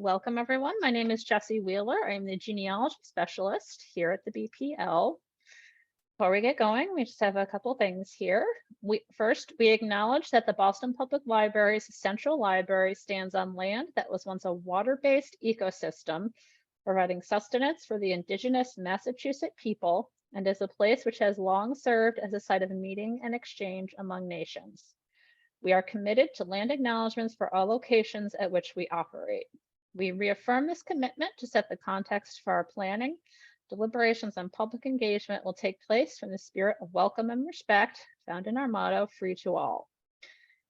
Welcome, everyone. My name is Jessie Wheeler. I'm the genealogy specialist here at the BPL. Before we get going, we just have a couple things here. First, we acknowledge that the Boston Public Library's Central Library stands on land that was once a water-based ecosystem, providing sustenance for the indigenous Massachusetts people, and is a place which has long served as a site of meeting and exchange among nations. We are committed to land acknowledgements for all locations at which we operate. We reaffirm this commitment to set the context for our planning. Deliberations and public engagement will take place from the spirit of welcome and respect found in our motto, free to all.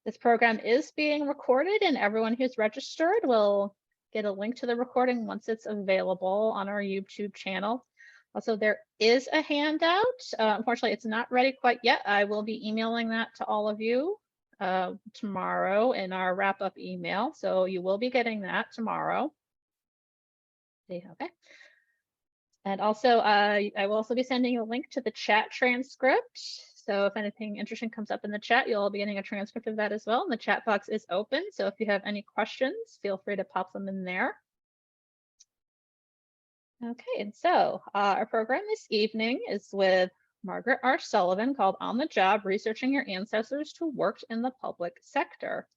This program is being recorded, and everyone who's registered will get a link to the recording once it's available on our YouTube channel. Also, there is a handout. Unfortunately, it's not ready quite yet. I will be emailing that to all of you tomorrow in our wrap-up email. So you will be getting that tomorrow. Okay. And also, I will also be sending you a link to the chat transcript. So if anything interesting comes up in the chat, you'll be getting a transcript of that as well. And the chat box is open. So if you have any questions, feel free to pop them in there. Okay, and so our program this evening is with Margaret R. Sullivan, called On the Job, Researching Your Ancestors Who Worked in the Public Sector.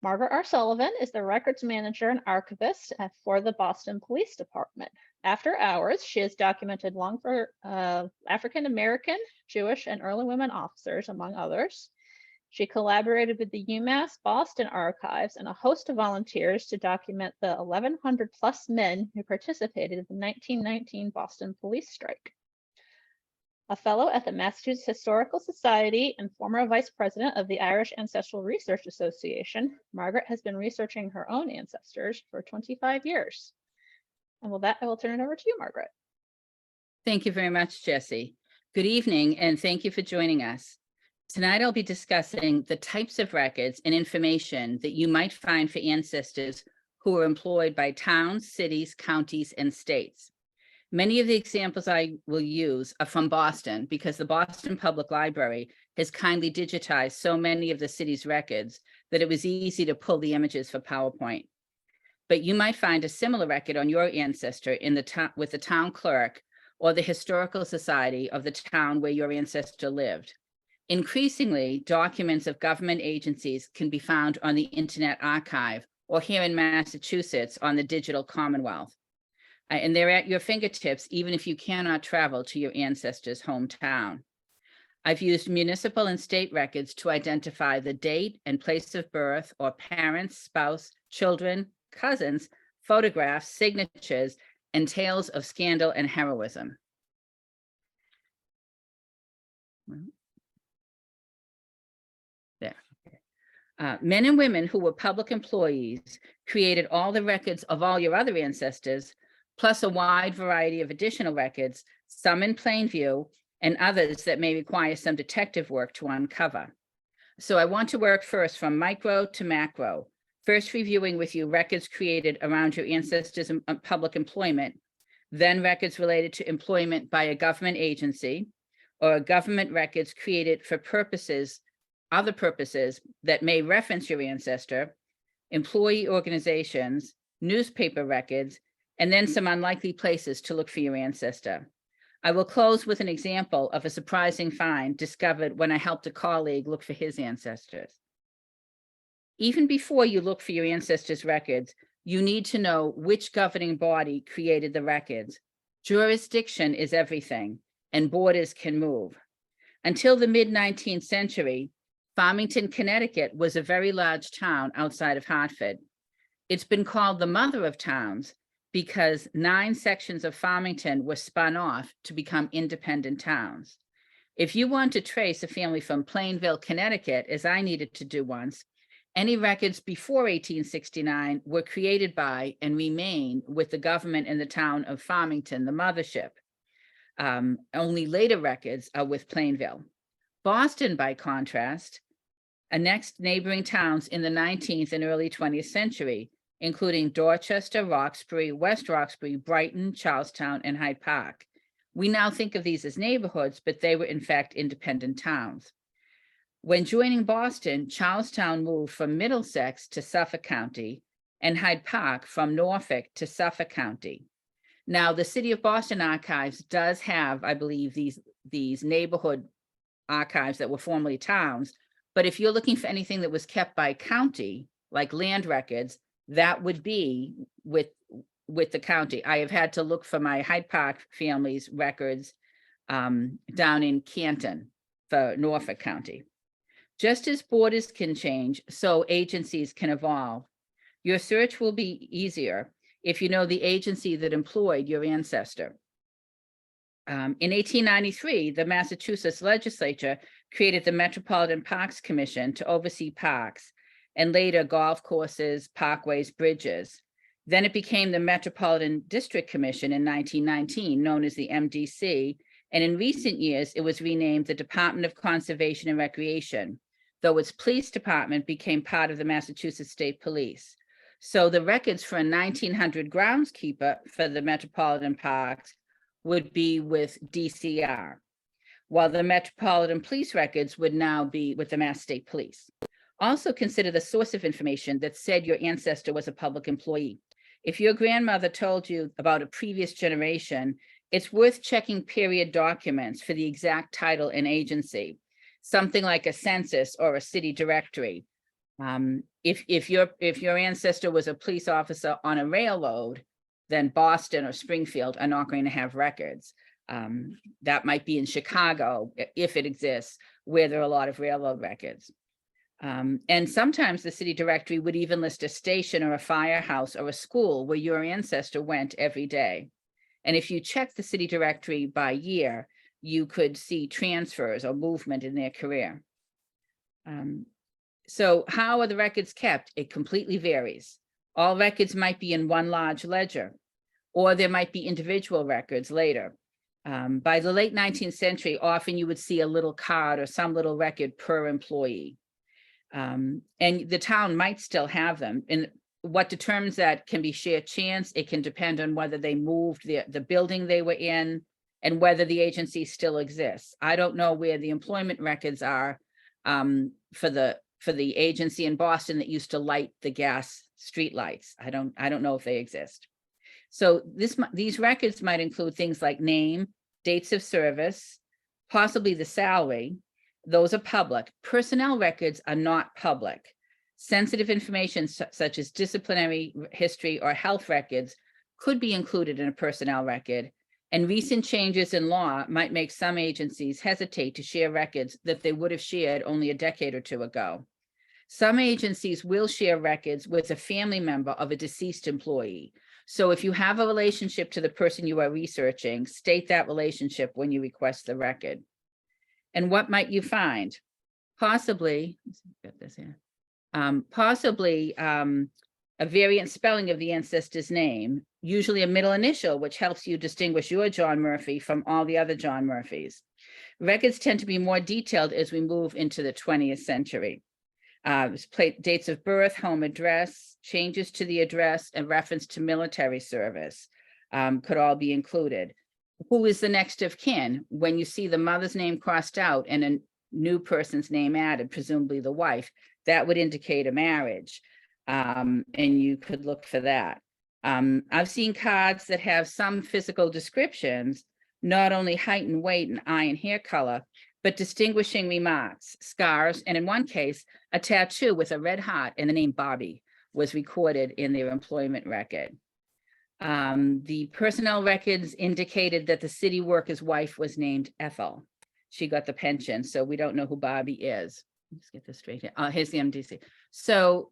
Margaret R. Sullivan is the records manager and archivist for the Boston Police Department. After hours, she has documented long for African American, Jewish, and early women officers, among others. She collaborated with the UMass Boston Archives and a host of volunteers to document the 1,100 plus men who participated in the 1919 Boston police strike. A fellow at the Massachusetts Historical Society and former vice president of the Irish Ancestral Research Association, Margaret has been researching her own ancestors for 25 years. And with that, I will turn it over to you, Margaret. Thank you very much, Jessie. Good evening, and thank you for joining us. Tonight, I'll be discussing the types of records and information that you might find for ancestors who are employed by towns, cities, counties, and states. Many of the examples I will use are from Boston because the Boston Public Library has kindly digitized so many of the city's records that it was easy to pull the images for PowerPoint. But you might find a similar record on your ancestor in the with the town clerk or the historical society of the town where your ancestor lived. Increasingly, documents of government agencies can be found on the Internet Archive or here in Massachusetts on the Digital Commonwealth. And they're at your fingertips, even if you cannot travel to your ancestor's hometown. I've used municipal and state records to identify the date and place of birth or parents, spouse, children, cousins, photographs, signatures, and tales of scandal and heroism. There. Men and women who were public employees created all the records of all your other ancestors, plus a wide variety of additional records, some in plain view and others that may require some detective work to uncover. So I want to work first from micro to macro, first reviewing with you records created around your ancestors' public employment, then records related to employment by a government agency or government records created for purposes, other purposes that may reference your ancestor, employee organizations, newspaper records, and then some unlikely places to look for your ancestor. I will close with an example of a surprising find discovered when I helped a colleague look for his ancestors. Even before you look for your ancestors' records, you need to know which governing body created the records. Jurisdiction is everything, and borders can move. Until the mid-19th century, Farmington, Connecticut was a very large town outside of Hartford. It's been called the mother of towns because 9 sections of Farmington were spun off to become independent towns. If you want to trace a family from Plainville, Connecticut, as I needed to do once, any records before 1869 were created by and remain with the government in the town of Farmington, the mothership. Only later records are with Plainville. Boston, by contrast, annexed neighboring towns in the 19th and early 20th century, including Dorchester, Roxbury, West Roxbury, Brighton, Charlestown, and Hyde Park. We now think of these as neighborhoods, but they were in fact independent towns. When joining Boston, Charlestown moved from Middlesex to Suffolk County, and Hyde Park from Norfolk to Suffolk County. Now, the City of Boston Archives does have, I believe, these neighborhood archives that were formerly towns. But if you're looking for anything that was kept by county, like land records, that would be with the county. I have had to look for my Hyde Park family's records down in Canton for Norfolk County. Just as borders can change, so agencies can evolve. Your search will be easier if you know the agency that employed your ancestor. In 1893, the Massachusetts legislature created the Metropolitan Parks Commission to oversee parks, and later golf courses, parkways, bridges. Then it became the Metropolitan District Commission in 1919, known as the MDC, and in recent years, it was renamed the Department of Conservation and Recreation, though its police department became part of the Massachusetts State Police. So the records for a 1900 groundskeeper for the Metropolitan Parks would be with DCR, while the Metropolitan Police records would now be with the Mass State Police. Also consider the source of information that said your ancestor was a public employee. If your grandmother told you about a previous generation, it's worth checking period documents for the exact title and agency, something like a census or a city directory. If your ancestor was a police officer on a railroad, then Boston or Springfield are not going to have records. That might be in Chicago, if it exists, where there are a lot of railroad records. And sometimes the city directory would even list a station or a firehouse or a school where your ancestor went every day. And if you check the city directory by year, you could see transfers or movement in their career. So how are the records kept? It completely varies. All records might be in one large ledger, or there might be individual records later. By the late 19th century, often you would see a little card or some little record per employee. And the town might still have them. And what determines that can be sheer chance. It can depend on whether they moved the building they were in and whether the agency still exists. I don't know where the employment records are for the agency in Boston that used to light the gas street lights. I don't know if they exist. So these records might include things like name, dates of service, possibly the salary. Those are public. Personnel records are not public. Sensitive information such as disciplinary history or health records could be included in a personnel record. And recent changes in law might make some agencies hesitate to share records that they would have shared only a decade or two ago. Some agencies will share records with a family member of a deceased employee. So if you have a relationship to the person you are researching, state that relationship when you request the record. And what might you find? Possibly, let's get this here. Possibly a variant spelling of the ancestor's name, usually a middle initial, which helps you distinguish your John Murphy from all the other John Murphys. Records tend to be more detailed as we move into the 20th century. Dates of birth, home address, changes to the address, and reference to military service could all be included. Who is the next of kin? When you see the mother's name crossed out and a new person's name added, presumably the wife, that would indicate a marriage. And you could look for that. I've seen cards that have some physical descriptions, not only height and weight and eye and hair color, but distinguishing remarks, scars, and in one case, a tattoo with a red heart and the name Bobby was recorded in their employment record. The personnel records indicated that the city worker's wife was named Ethel. She got the pension, so we don't know who Bobby is. Let's get this straight here. Here's the MDC. So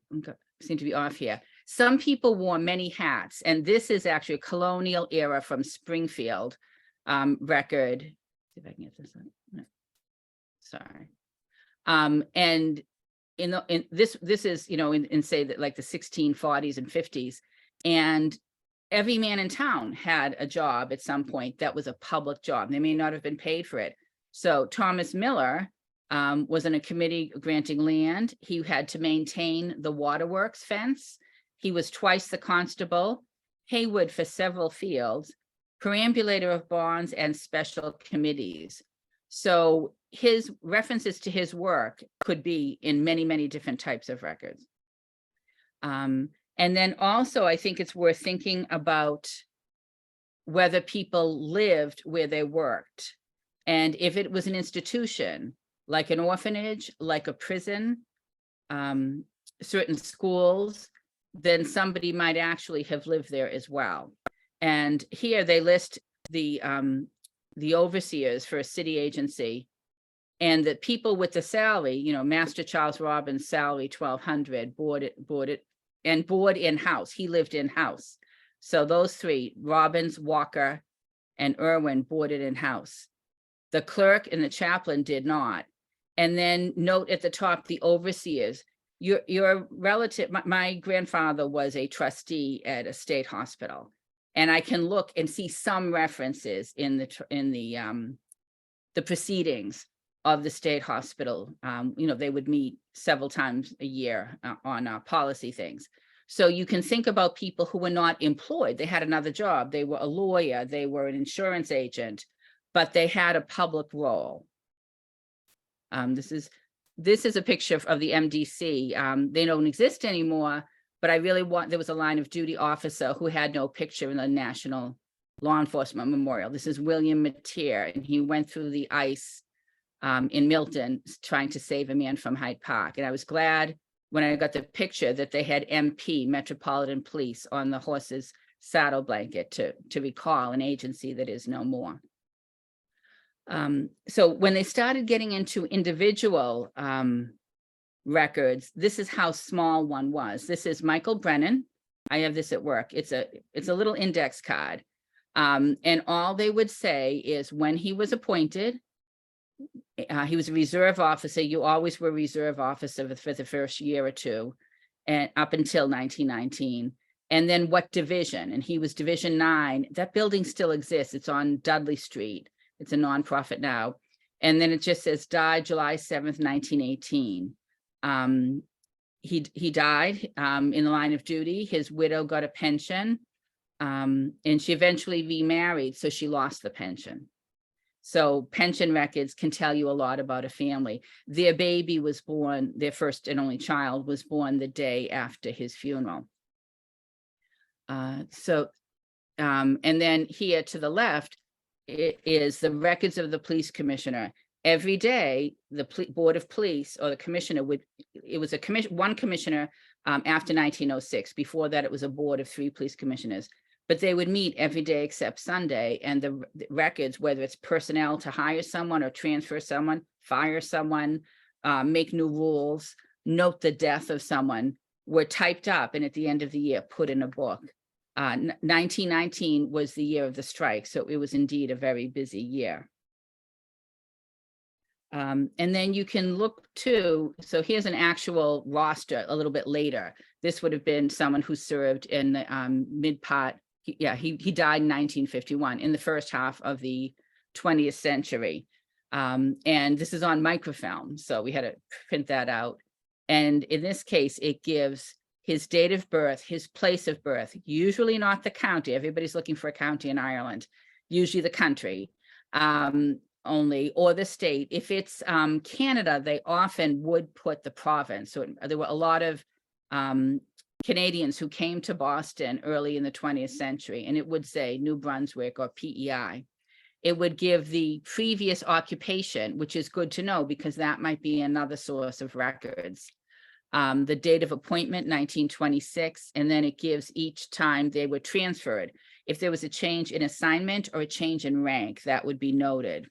seem to be off here. Some people wore many hats, and this is actually a colonial era from Springfield record. See if I can get this on. No. Sorry. And this is, you know, in say that like the 1640s and 50s, and every man in town had a job at some point that was a public job. They may not have been paid for it. So Thomas Miller was in a committee granting land. He had to maintain the waterworks fence. He was twice the constable, Haywood for several fields, perambulator of bonds and special committees. So his references to his work could be in many, many different types of records. And then also, I think it's worth thinking about whether people lived where they worked. And if it was an institution, like an orphanage, like a prison, certain schools, then somebody might actually have lived there as well. And here they list the overseers for a city agency, and the people with the salary, you know, Master Charles Robbins' salary, $1,200, board in-house. He lived in-house. So those three, Robbins, Walker, and Irwin, boarded in-house. The clerk and the chaplain did not. And then note at the top, the overseers. Your relative, my grandfather was a trustee at a state hospital, and I can look and see some references in the proceedings of the state hospital. You know, they would meet several times a year on policy things. So you can think about people who were not employed. They had another job. They were a lawyer. They were an insurance agent, but they had a public role. This is a picture of the MDC. They don't exist anymore, but I really there was a line of duty officer who had no picture in the National Law Enforcement Memorial. This is William Mateer, and he went through the ice in Milton trying to save a man from Hyde Park. And I was glad when I got the picture that they had MP, Metropolitan Police, on the horse's saddle blanket to recall an agency that is no more. So when they started getting into individual records, this is how small one was. This is Michael Brennan. I have this at work. It's a little index card. And all they would say is when he was appointed, he was a reserve officer. You always were a reserve officer for the first year or two, and up until 1919. And then what division? And he was Division 9. That building still exists. It's on Dudley Street. It's a nonprofit now. And then it just says died July 7th, 1918. He died in the line of duty. His widow got a pension, and she eventually remarried, so she lost the pension. So pension records can tell you a lot about a family. Their baby was born, their first and only child was born the day after his funeral. And then here to the left, it is the records of the police commissioner. Every day, the Board of Police or the commissioner it was one commissioner after 1906. Before that, it was a board of 3 police commissioners. But they would meet every day except Sunday, and the records, whether it's personnel to hire someone or transfer someone, fire someone, make new rules, note the death of someone, were typed up and at the end of the year put in a book. 1919 was the year of the strike, so it was indeed a very busy year. And then you can look too, so here's an actual roster a little bit later. This would have been someone who served in the mid-part. Yeah, he died in 1951 in the first half of the 20th century. And this is on microfilm, so we had to print that out. And in this case, it gives his date of birth, his place of birth, usually not the county. Everybody's looking for a county in Ireland, usually the country only, or the state. If it's Canada, they often would put the province. So there were a lot of Canadians who came to Boston early in the 20th century, and it would say New Brunswick or PEI. It would give the previous occupation, which is good to know because that might be another source of records. The date of appointment, 1926, and then it gives each time they were transferred. If there was a change in assignment or a change in rank, that would be noted.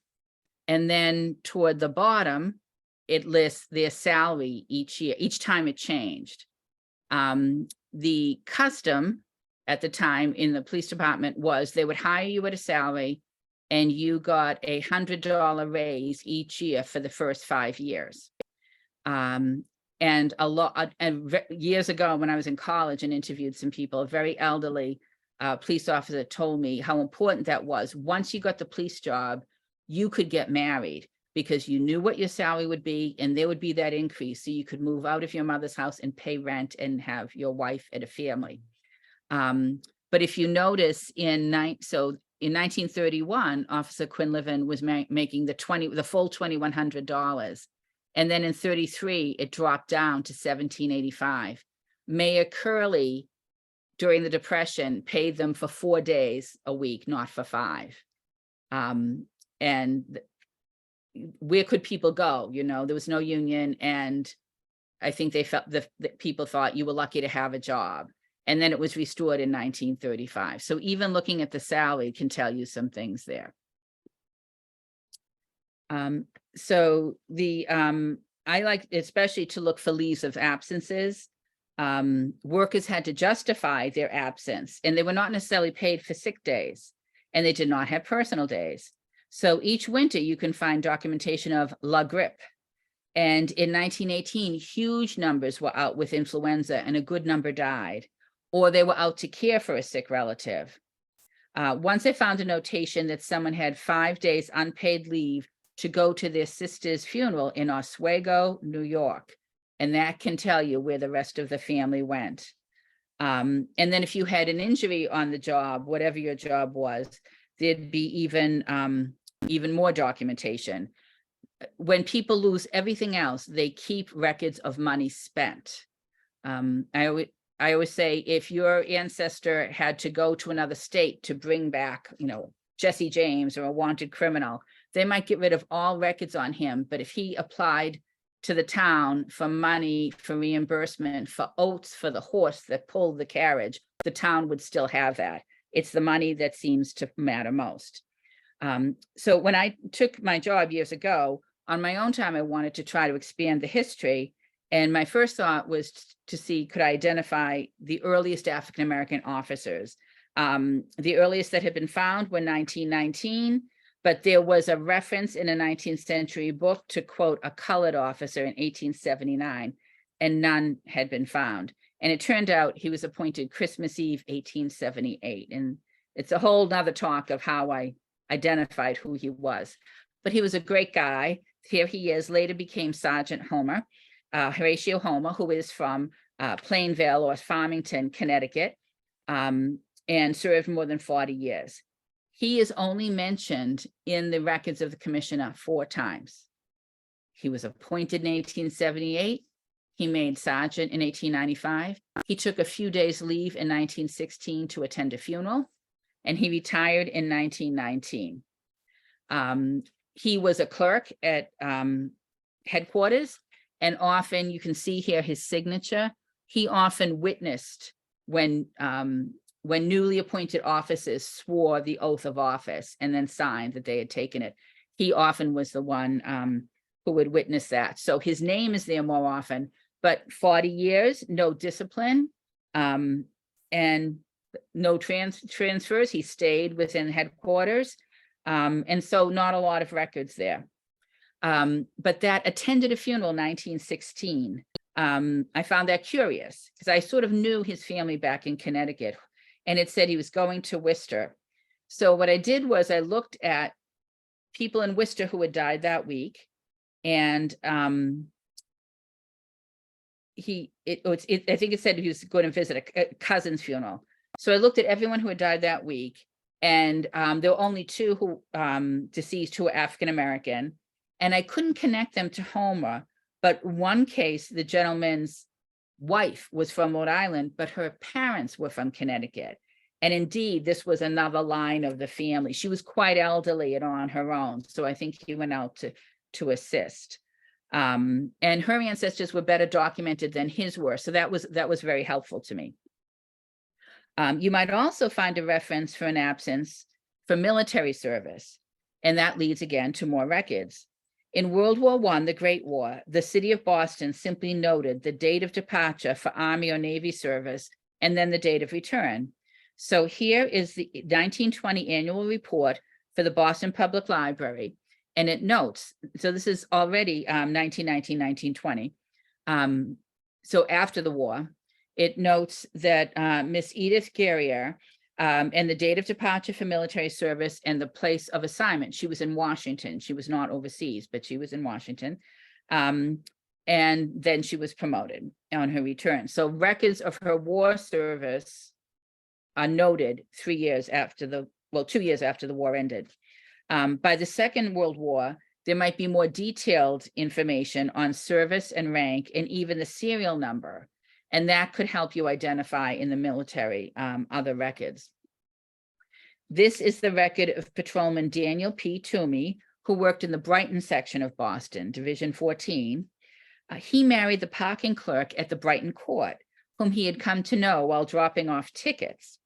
And then toward the bottom, it lists their salary each year, each time it changed. The custom at the time in the police department was they would hire you at a salary and you got a $100 raise each year for the first 5 years. And years ago when I was in college and interviewed some people, a very elderly police officer told me how important that was. Once you got the police job, you could get married because you knew what your salary would be and there would be that increase. So you could move out of your mother's house and pay rent and have your wife and a family. But if you notice in 1931, Officer Quinlivan was making the full $2,100. And then in 33, it dropped down to $1,785. Mayor Curley during the Depression paid them for 4 days a week, not for 5. And where could people go? You know, there was no union, and I think they felt that people thought you were lucky to have a job. And then it was restored in 1935. So even looking at the salary can tell you some things there. So I like especially to look for leaves of absences. Workers had to justify their absence, and they were not necessarily paid for sick days, and they did not have personal days. So each winter you can find documentation of la grippe. And in 1918, huge numbers were out with influenza and a good number died, or they were out to care for a sick relative. Once I found a notation that someone had 5 days unpaid leave to go to their sister's funeral in Oswego, New York. And that can tell you where the rest of the family went. And then if you had an injury on the job, whatever your job was, there'd be even more documentation. When people lose everything else, they keep records of money spent. I always say, if your ancestor had to go to another state to bring back, you know, Jesse James or a wanted criminal, they might get rid of all records on him. But if he applied to the town for money, for reimbursement, for oats for the horse that pulled the carriage, the town would still have that. It's the money that seems to matter most. So when I took my job years ago, on my own time, I wanted to try to expand the history. And my first thought was to see, could I identify the earliest African-American officers? The earliest that had been found were 1919, but there was a reference in a 19th century book to quote a colored officer in 1879, and none had been found. And it turned out he was appointed Christmas Eve, 1878. And it's a whole nother talk of how I identified who he was. But he was a great guy. Here he is, later became Sergeant Homer, Horatio Homer, who is from Plainville or Farmington, Connecticut, and served more than 40 years. He is only mentioned in the records of the commissioner 4 times. He was appointed in 1878. He made sergeant in 1895. He took a few days leave in 1916 to attend a funeral, and he retired in 1919. He was a clerk at headquarters, and often you can see here his signature. He often witnessed when newly appointed officers swore the oath of office and then signed that they had taken it. He often was the one who would witness that. So his name is there more often, but 40 years, no discipline, and no transfers. He stayed within headquarters. And so not a lot of records there. But that attended a funeral in 1916. I found that curious because I sort of knew his family back in Connecticut, and it said he was going to Worcester. So what I did was I looked at people in Worcester who had died that week, and I think it said he was going to visit a cousin's funeral. So I looked at everyone who had died that week, and there were only 2 who deceased who were African-American, and I couldn't connect them to Homer. But one case, the gentleman's wife was from Rhode Island, but her parents were from Connecticut. And indeed, this was another line of the family. She was quite elderly and on her own. So I think he went out to assist. And her ancestors were better documented than his were. So that was very helpful to me. You might also find a reference for an absence for military service. And that leads again to more records. In World War I, the Great War, the city of Boston simply noted the date of departure for Army or Navy service, and then the date of return. So here is the 1920 annual report for the Boston Public Library, and it notes, so this is already 1919, 1920. So after the war, it notes that Miss Edith Guerrier, and the date of departure for military service and the place of assignment. She was in Washington. She was not overseas, but she was in Washington. And then she was promoted on her return. So records of her war service are noted 2 years after the war ended. By the Second World War, there might be more detailed information on service and rank and even the serial number. And that could help you identify in the military other records. This is the record of Patrolman Daniel P. Toomey, who worked in the Brighton section of Boston, Division 14. He married the parking clerk at the Brighton court, whom he had come to know while dropping off tickets.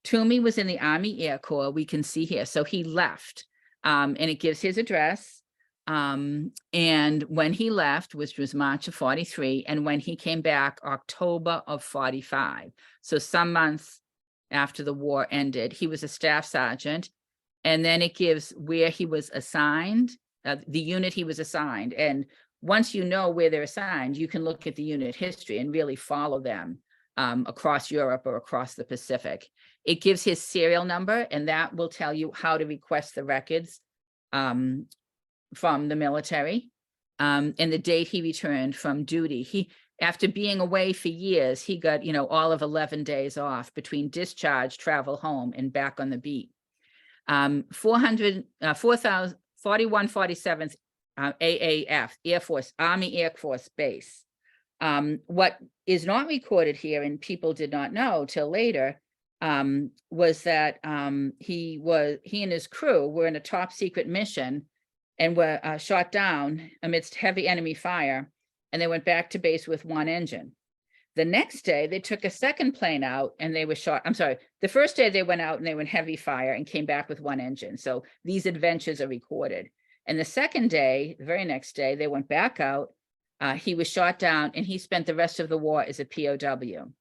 Toomey was in the Army Air Corps, we can see here, so he left, and it gives his address. And when he left, which was March of 43, and when he came back, October of 45. So some months after the war ended, he was a staff sergeant. And then it gives where he was assigned, the unit he was assigned. And once you know where they're assigned, you can look at the unit history and really follow them across Europe or across the Pacific. It gives his serial number, and that will tell you how to request the records from the military, and the date he returned from duty. After being away for years, he got, all of 11 days off between discharge, travel home, and back on the beat. 4147th AAF, Air Force, Army Air Force Base. What is not recorded here, and people did not know till later, was that he and his crew were in a top secret mission and were shot down amidst heavy enemy fire, and they went back to base with one engine. The next day, they took a second plane out and they were shot. I'm sorry, the first day they went out and they were in heavy fire and came back with one engine. So these adventures are recorded. And the second day, the very next day, they went back out. He was shot down and he spent the rest of the war as a POW.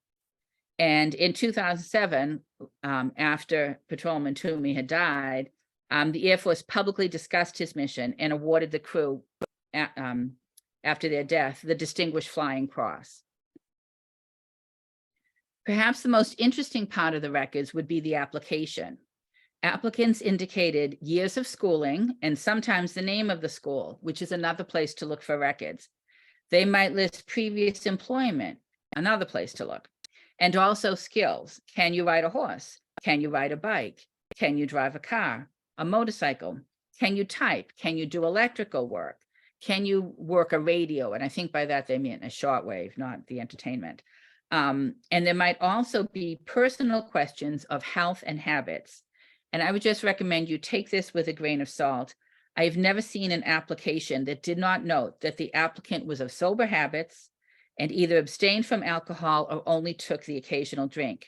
And in 2007, after Patrolman Toomey had died, the Air Force publicly discussed his mission and awarded the crew, after their death, the Distinguished Flying Cross. Perhaps the most interesting part of the records would be the application. Applicants indicated years of schooling and sometimes the name of the school, which is another place to look for records. They might list previous employment, another place to look, and also skills. Can you ride a horse? Can you ride a bike? Can you drive a car, a motorcycle? Can you type? Can you do electrical work? Can you work a radio? And I think by that they mean a shortwave, not the entertainment. And there might also be personal questions of health and habits. And I would just recommend you take this with a grain of salt. I've never seen an application that did not note that the applicant was of sober habits and either abstained from alcohol or only took the occasional drink.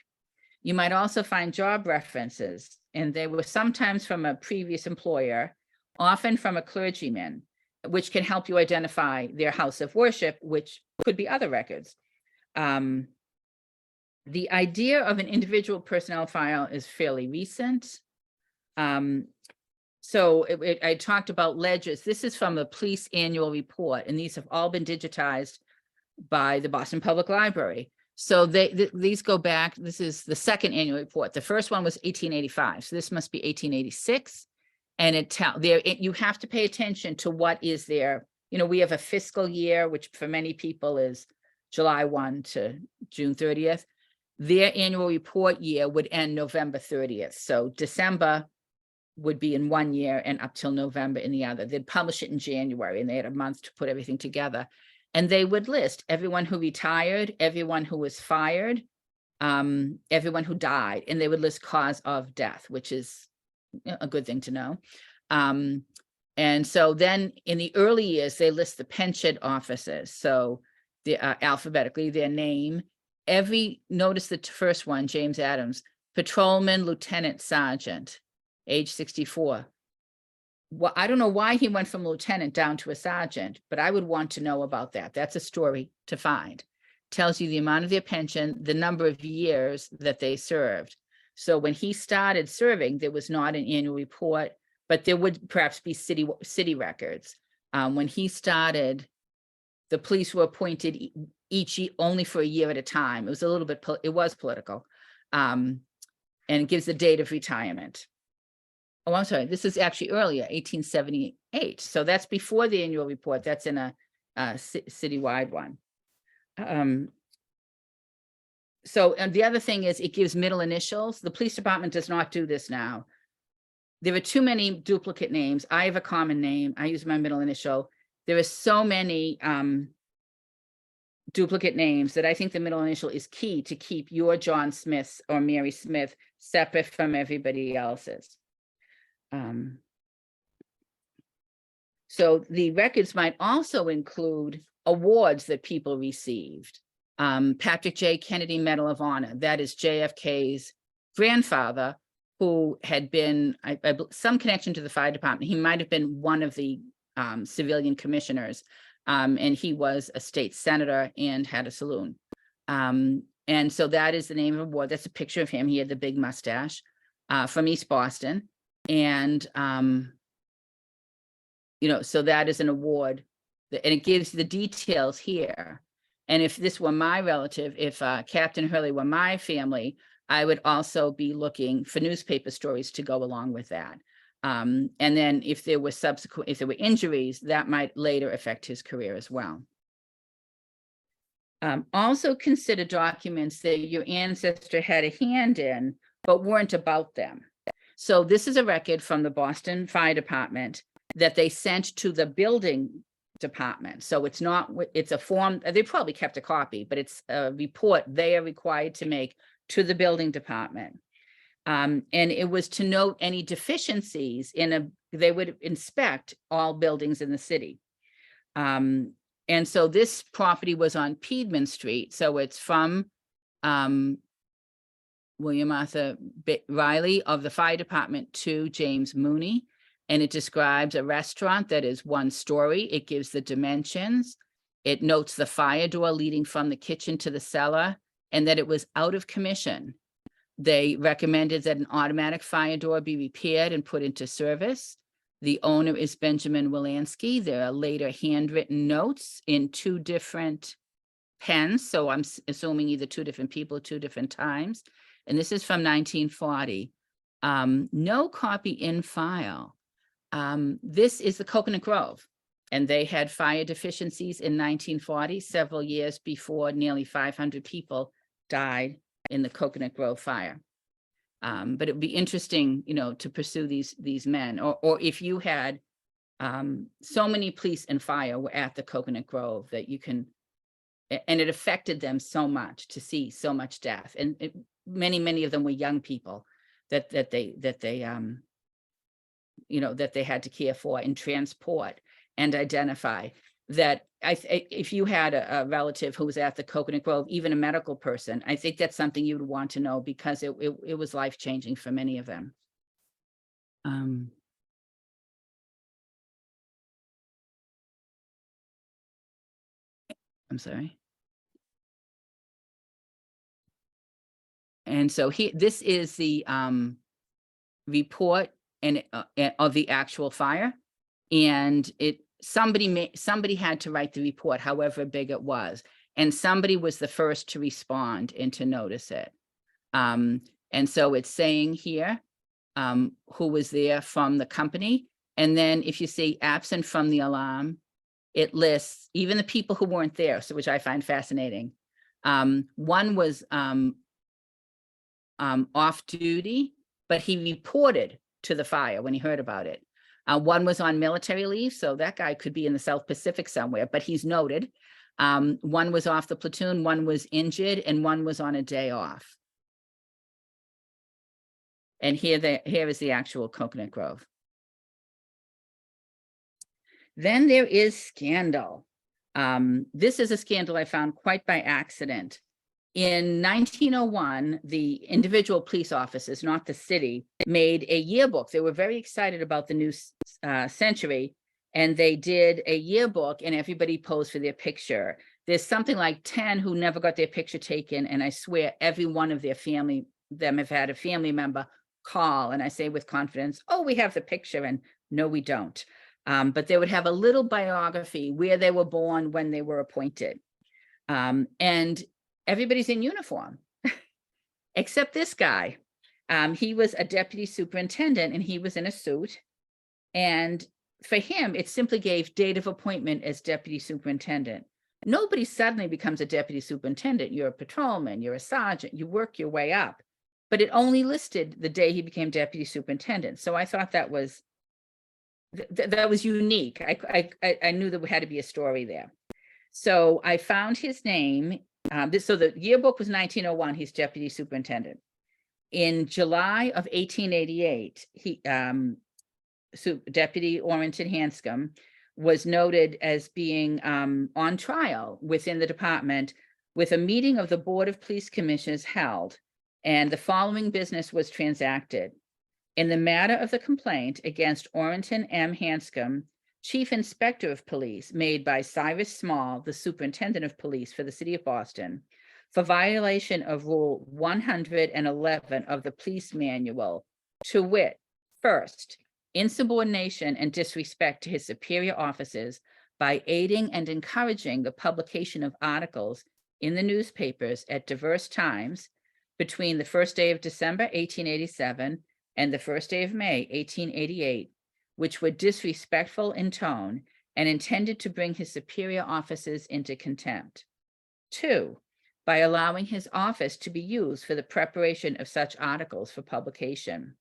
You might also find job references, and they were sometimes from a previous employer, often from a clergyman, which can help you identify their house of worship, which could be other records. The idea of an individual personnel file is fairly recent. So I talked about ledgers. This is from the police annual report, and these have all been digitized by the Boston Public Library. So these go back, this is the second annual report. The first one was 1885, so this must be 1886. And you have to pay attention to what is there. We have a fiscal year, which for many people is July 1 to June 30th. Their annual report year would end November 30th. So December would be in one year and up till November in the other. They'd publish it in January and they had a month to put everything together. And they would list everyone who retired, everyone who was fired, everyone who died, and they would list cause of death, which is a good thing to know. And so then in the early years, they list the pension officers. So alphabetically, their name. Notice the first one, James Adams, patrolman, lieutenant, sergeant, age 64. Well, I don't know why he went from lieutenant down to a sergeant, but I would want to know about that. That's a story to find. Tells you the amount of their pension, the number of years that they served. So when he started serving, there was not an annual report, but there would perhaps be city records. When he started, the police were appointed only for a year at a time. It was a little bit, it was political. And it gives the date of retirement. Oh, I'm sorry, this is actually earlier, 1878. So that's before the annual report. That's in a citywide one. So, and the other thing is it gives middle initials. The police department does not do this now. There are too many duplicate names. I have a common name. I use my middle initial. There are so many duplicate names, that I think the middle initial is key to keep your John Smith or Mary Smith separate from everybody else's. So the records might also include awards that people received. Patrick J. Kennedy Medal of Honor, that is JFK's grandfather, who had been some connection to the fire department. He might have been one of the civilian commissioners, and he was a state senator and had a saloon. And so that is the name of the award. That's a picture of him. He had the big mustache, from East Boston. And, you know, so that is an award, and it gives the details here. And if this were my relative, if Captain Hurley were my family, I would also be looking for newspaper stories to go along with that. And then if there were injuries, that might later affect his career as well. Also consider documents that your ancestor had a hand in, but weren't about them. So this is a record from the Boston Fire Department that they sent to the building department. So it's not, it's a form, they probably kept a copy, but it's a report they are required to make to the building department. And it was to note any deficiencies they would inspect all buildings in the city. And so this property was on Piedmont Street. So it's from William Arthur Riley of the fire department to James Mooney. And it describes a restaurant that is 1 story. It gives the dimensions. It notes the fire door leading from the kitchen to the cellar, and that it was out of commission. They recommended that an automatic fire door be repaired and put into service. The owner is Benjamin Wilansky. There are later handwritten notes in 2 different pens. So I'm assuming either 2 different people, 2 different times. And this is from 1940. No copy in file. This is the Coconut Grove, and they had fire deficiencies in 1940, several years before nearly 500 people died in the Coconut Grove fire. But it would be interesting, you know, to pursue these men, or if you had so many police and fire were at the Coconut Grove that you can, and it affected them so much to see so much death, and many of them were young people that they you know, that they had to care for and transport and identify. That if you had a relative who was at the Coconut Grove, even a medical person, I think that's something you would want to know, because it was life-changing for many of them. I'm sorry. And so this is the report of the actual fire, and somebody had to write the report, however big it was, and somebody was the first to respond and to notice it. And so it's saying here who was there from the company, and then if you see absent from the alarm, it lists even the people who weren't there, so which I find fascinating. One was off duty, but he reported to the fire when he heard about it. One was on military leave, so that guy could be in the South Pacific somewhere, but he's noted. One was off the platoon, one was injured, and one was on a day off. And here is the actual Coconut Grove. Then there is scandal. This is a scandal I found quite by accident. In 1901, the individual police officers, not the city, made a yearbook. They were very excited about the new century, and they did a yearbook, and everybody posed for their picture. There's something like 10 who never got their picture taken, and I swear every one of them have had a family member call, and I say with confidence, oh, we have the picture, and no, we don't. But they would have a little biography, where they were born, when they were appointed. And everybody's in uniform, except this guy. He was a deputy superintendent, and he was in a suit. And for him, it simply gave date of appointment as deputy superintendent. Nobody suddenly becomes a deputy superintendent. You're a patrolman, you're a sergeant, you work your way up. But it only listed the day he became deputy superintendent. So I thought that was that was unique. I knew there had to be a story there. So I found his name. So the yearbook was 1901. He's deputy superintendent. In July of 1888, Deputy Orrington Hanscom was noted as being on trial within the department, with a meeting of the Board of Police Commissioners held, and the following business was transacted. In the matter of the complaint against Orrington M. Hanscom, Chief Inspector of Police, made by Cyrus Small, the Superintendent of Police for the City of Boston, for violation of Rule 111 of the Police Manual, to wit, first, insubordination and disrespect to his superior officers by aiding and encouraging the publication of articles in the newspapers at diverse times between the first day of December 1887 and the first day of May 1888, which were disrespectful in tone and intended to bring his superior officers into contempt. 2, by allowing his office to be used for the preparation of such articles for publication.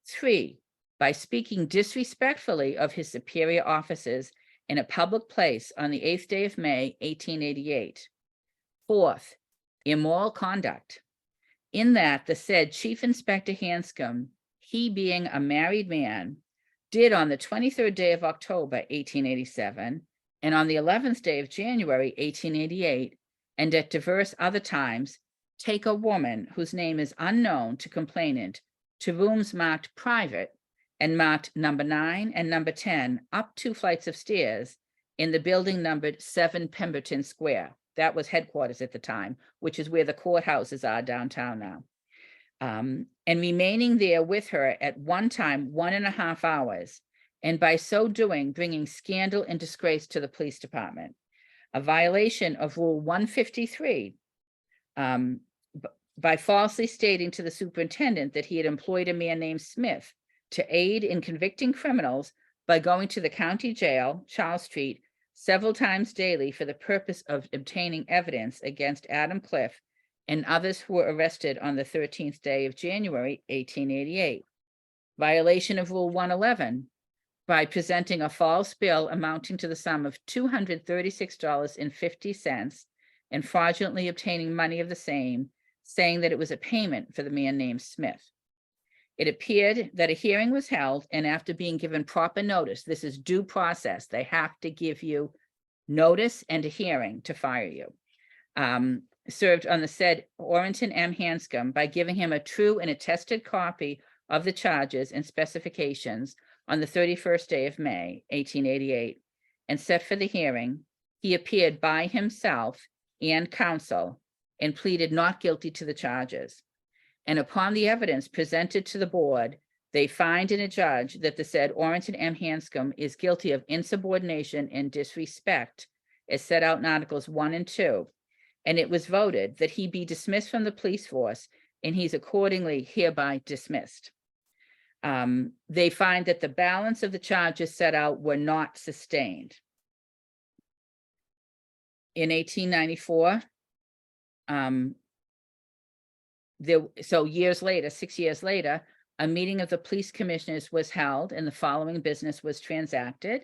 3, by speaking disrespectfully of his superior officers in a public place on the 8th day of May, 1888. 4th, immoral conduct, in that the said Chief Inspector Hanscom, he being a married man, did on the 23rd day of October, 1887, and on the 11th day of January, 1888, and at diverse other times, take a woman whose name is unknown to complainant to rooms marked private and marked number 9 and number 10 up 2 flights of stairs in the building numbered 7 Pemberton Square. That was headquarters at the time, which is where the courthouses are downtown now. And remaining there with her at one time 1.5 hours, and by so doing, bringing scandal and disgrace to the police department. A violation of Rule 153, by falsely stating to the superintendent that he had employed a man named Smith to aid in convicting criminals by going to the county jail, Charles Street, several times daily for the purpose of obtaining evidence against Adam Cliff and others who were arrested on the 13th day of January, 1888. Violation of Rule 111, by presenting a false bill amounting to the sum of $236.50 and fraudulently obtaining money of the same, saying that it was a payment for the man named Smith. It appeared that a hearing was held, and after being given proper notice, this is due process, they have to give you notice and a hearing to fire you, served on the said Orrington M. Hanscom by giving him a true and attested copy of the charges and specifications on the 31st day of May, 1888, and set for the hearing. He appeared by himself and counsel and pleaded not guilty to the charges. And upon the evidence presented to the board, they find and adjudge that the said Orrington M. Hanscom is guilty of insubordination and disrespect as set out in Articles 1 and 2. And it was voted that he be dismissed from the police force, and he's accordingly hereby dismissed. They find that the balance of the charges set out were not sustained. In 1894, so years later, 6 years later, a meeting of the police commissioners was held and the following business was transacted.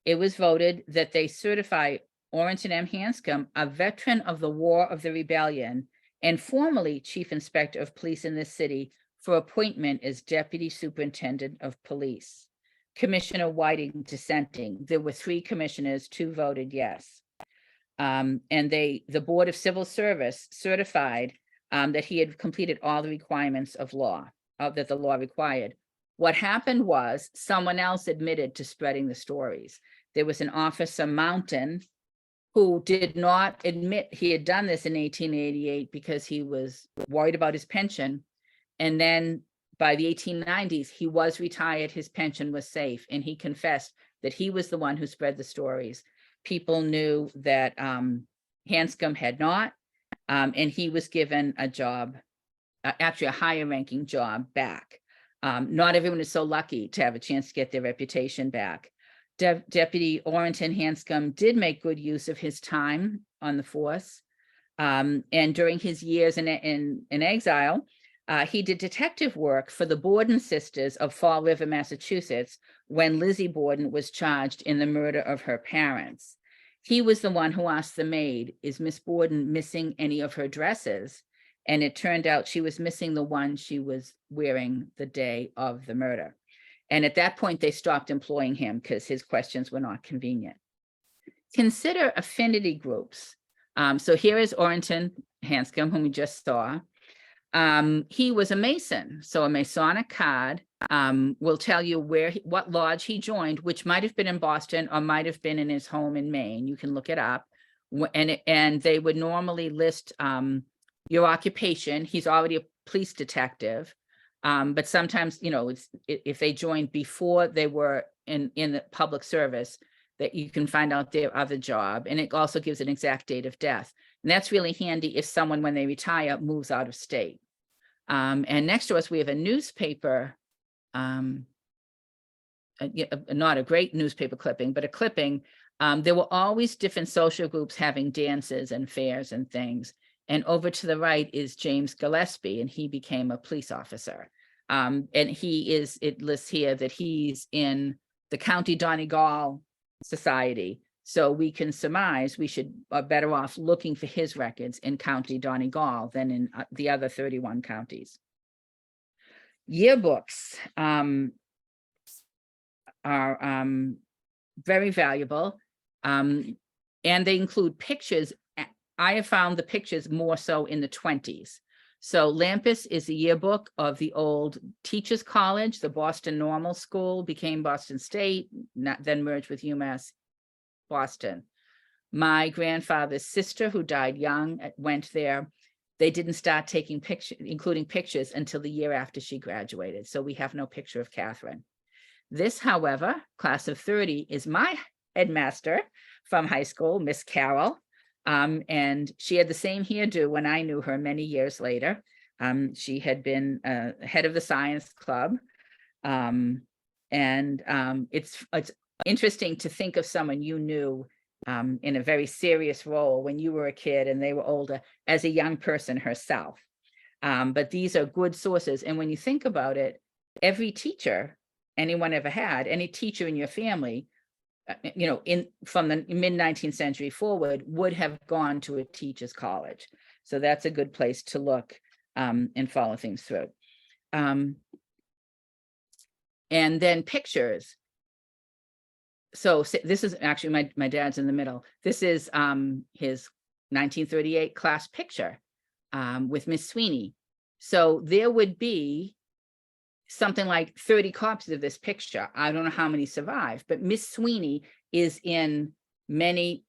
It was voted that they certify Orrington M. Hanscom a veteran of the War of the Rebellion and formerly Chief Inspector of Police in this city for appointment as Deputy Superintendent of Police. Commissioner Whiting dissenting. There were 3 commissioners, 2 voted yes. And the Board of Civil Service certified that he had completed all the requirements of law, that the law required. What happened was someone else admitted to spreading the stories. There was an Officer Mountain who did not admit he had done this in 1888 because he was worried about his pension. And then by the 1890s, he was retired, his pension was safe, and he confessed that he was the one who spread the stories. People knew that Hanscom had not, and he was given a job, actually a higher ranking job back. Not everyone is so lucky to have a chance to get their reputation back. Deputy Orrington Hanscom did make good use of his time on the force. And during his years in exile, he did detective work for the Borden sisters of Fall River, Massachusetts, when Lizzie Borden was charged in the murder of her parents. he was the one who asked the maid, is Miss Borden missing any of her dresses? And it turned out she was missing the one she was wearing the day of the murder. And at that point, they stopped employing him because his questions were not convenient. Consider affinity groups. So here is Orrington Hanscom, whom we just saw. He was a Mason, so a Masonic card will tell you what lodge he joined, which might have been in Boston or might have been in his home in Maine. You can look it up. And they would normally list your occupation. He's already a police detective, but sometimes, you know, if they joined before they were in the public service, that you can find out their other job. And it also gives an exact date of death. And that's really handy if someone, when they retire, moves out of state. And next to us, we have a newspaper, not a great newspaper clipping, but a clipping. There were always different social groups having dances and fairs and things. And over to the right is James Gillespie, and he became a police officer. And it lists here that he's in the County Donegal Society. So we can surmise we are better off looking for his records in County Donegal than in the other 31 counties. Yearbooks are very valuable, and they include pictures. I have found the pictures more so in the 20s. So Lampus is the yearbook of the old Teachers College. The Boston Normal School became Boston State, then merged with UMass Boston. My grandfather's sister, who died young, went there. They didn't start taking pictures, including pictures, until the year after she graduated. So we have no picture of Catherine. This, however, class of 30, is my headmaster from high school, Miss Carroll. And she had the same hairdo when I knew her many years later. She had been head of the science club. It's interesting to think of someone you knew in a very serious role when you were a kid and they were older as a young person herself. But these are good sources. And when you think about it, every teacher anyone ever had, any teacher in your family, you know, from the mid-19th century forward, would have gone to a teacher's college. So that's a good place to look and follow things through. And then pictures. So this is actually my dad's in the middle. This is his 1938 class picture with Miss Sweeney. So there would be something like 30 copies of this picture. I don't know how many survive, but Miss Sweeney is in many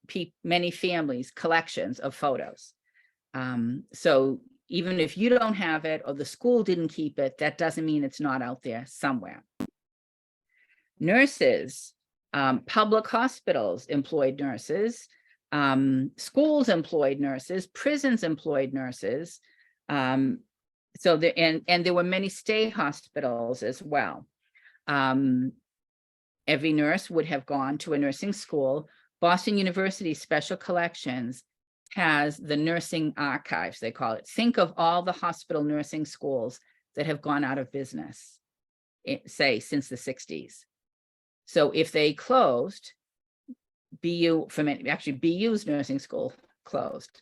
families' collections of photos. So even if you don't have it or the school didn't keep it, that doesn't mean it's not out there somewhere. Nurses, public hospitals employed nurses, schools employed nurses, prisons employed nurses. So there were many state hospitals as well. Every nurse would have gone to a nursing school. Boston University Special Collections has the nursing archives, they call it. Think of all the hospital nursing schools that have gone out of business, say since the 60s. So if they closed, BU's nursing school closed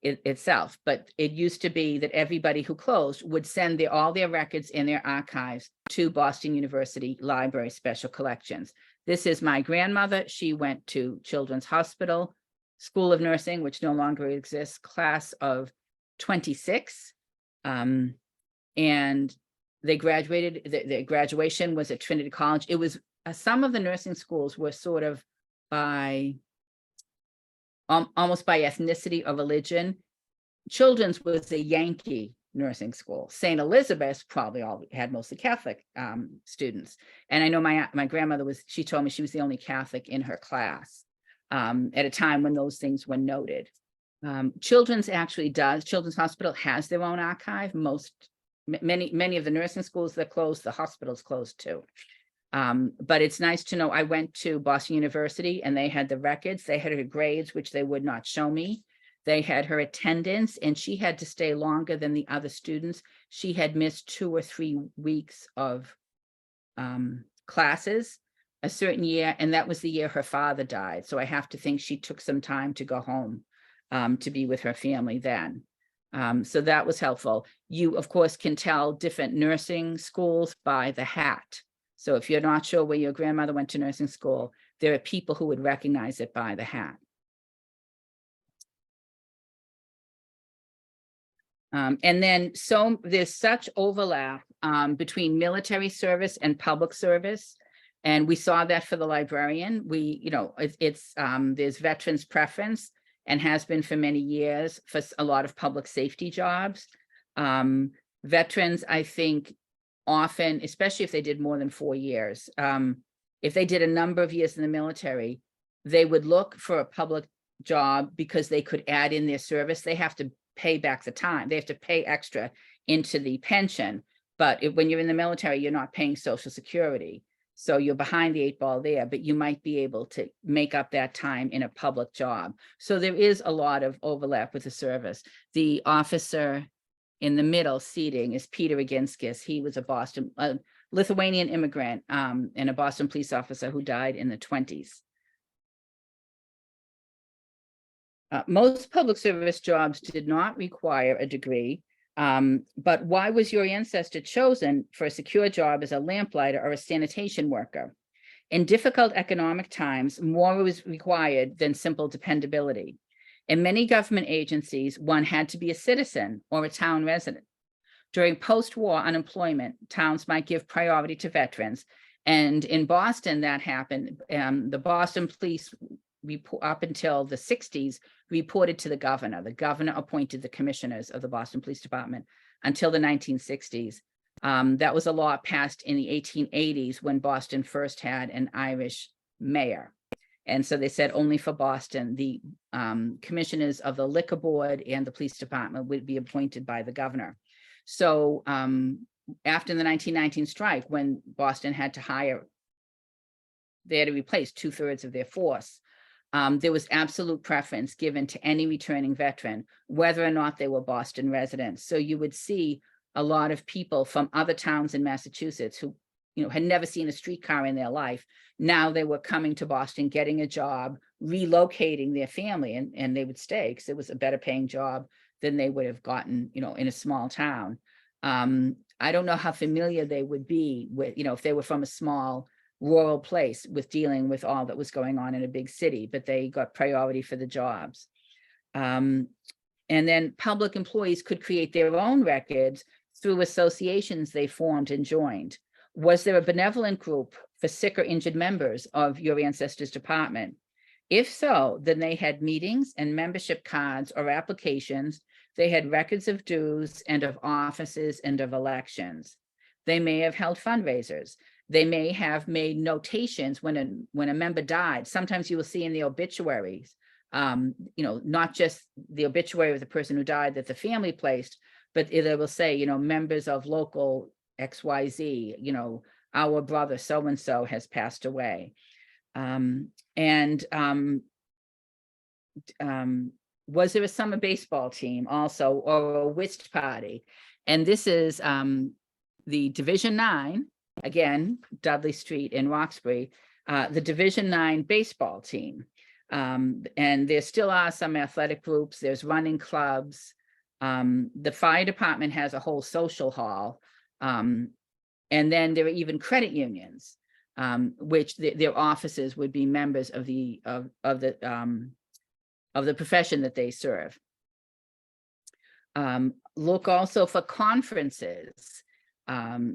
itself, but it used to be that everybody who closed would send all their records in their archives to Boston University Library Special Collections. This is my grandmother. She went to Children's Hospital School of Nursing, which no longer exists, class of 26. And they graduated, their graduation was at Trinity College. It was, some of the nursing schools were sort of by almost by ethnicity or religion. Children's was a Yankee nursing school. St. Elizabeth's probably had mostly Catholic students. And I know my grandmother she told me she was the only Catholic in her class at a time when those things were noted. Children's Hospital has their own archive. Many of the nursing schools that closed, the hospitals closed too. But it's nice to know. I went to Boston University and they had the records. They had her grades, which they would not show me. They had her attendance, and she had to stay longer than the other students. She had missed 2 or 3 weeks of classes, a certain year, and that was the year her father died. So I have to think she took some time to go home to be with her family then. So that was helpful. You, of course, can tell different nursing schools by the hat. So if you're not sure where your grandmother went to nursing school, there are people who would recognize it by the hat. And then there's such overlap between military service and public service. And we saw that for the librarian. There's veterans preference and has been for many years for a lot of public safety jobs. Veterans, I think, often, especially if they did more than 4 years, if they did a number of years in the military, they would look for a public job because they could add in their service. They have to pay back the time. They have to pay extra into the pension. But when you're in the military, you're not paying Social Security. So you're behind the 8 ball there, but you might be able to make up that time in a public job. So there is a lot of overlap with the service. The officer in the middle seating is Peter Aginskis. He was a Lithuanian immigrant and a Boston police officer who died in the 1920s. Most public service jobs did not require a degree, but why was your ancestor chosen for a secure job as a lamplighter or a sanitation worker? In difficult economic times, more was required than simple dependability. In many government agencies, one had to be a citizen or a town resident. During post-war unemployment, towns might give priority to veterans. And in Boston, that happened. The Boston police, up until the 1960s, reported to the governor. The governor appointed the commissioners of the Boston Police Department until the 1960s. That was a law passed in the 1880s when Boston first had an Irish mayor. And so they said only for Boston, the commissioners of the liquor board and the police department would be appointed by the governor. So after the 1919 strike, when Boston had to hire, they had to replace 2/3 of their force. There was absolute preference given to any returning veteran, whether or not they were Boston residents. So you would see a lot of people from other towns in Massachusetts who, had never seen a streetcar in their life. Now they were coming to Boston, getting a job, relocating their family, and they would stay because it was a better paying job than they would have gotten, in a small town. I don't know how familiar they would be with, if they were from a small rural place with dealing with all that was going on in a big city, but they got priority for the jobs. And then public employees could create their own records through associations they formed and joined. Was there a benevolent group for sick or injured members of your ancestors' department? If so, then they had meetings and membership cards or applications. They had records of dues and of offices and of elections. They may have held fundraisers. They may have made notations when a member died. Sometimes you will see in the obituaries, not just the obituary of the person who died that the family placed, but they will say, members of local XYZ, our brother so-and-so has passed away. Was there a summer baseball team also, or a whist party? And this is the Division 9, again, Dudley Street in Roxbury, the Division 9 baseball team. And there still are some athletic groups. There's running clubs. The fire department has a whole social hall. And then there are even credit unions, which their offices would be members of the profession that they serve. Look also for conferences.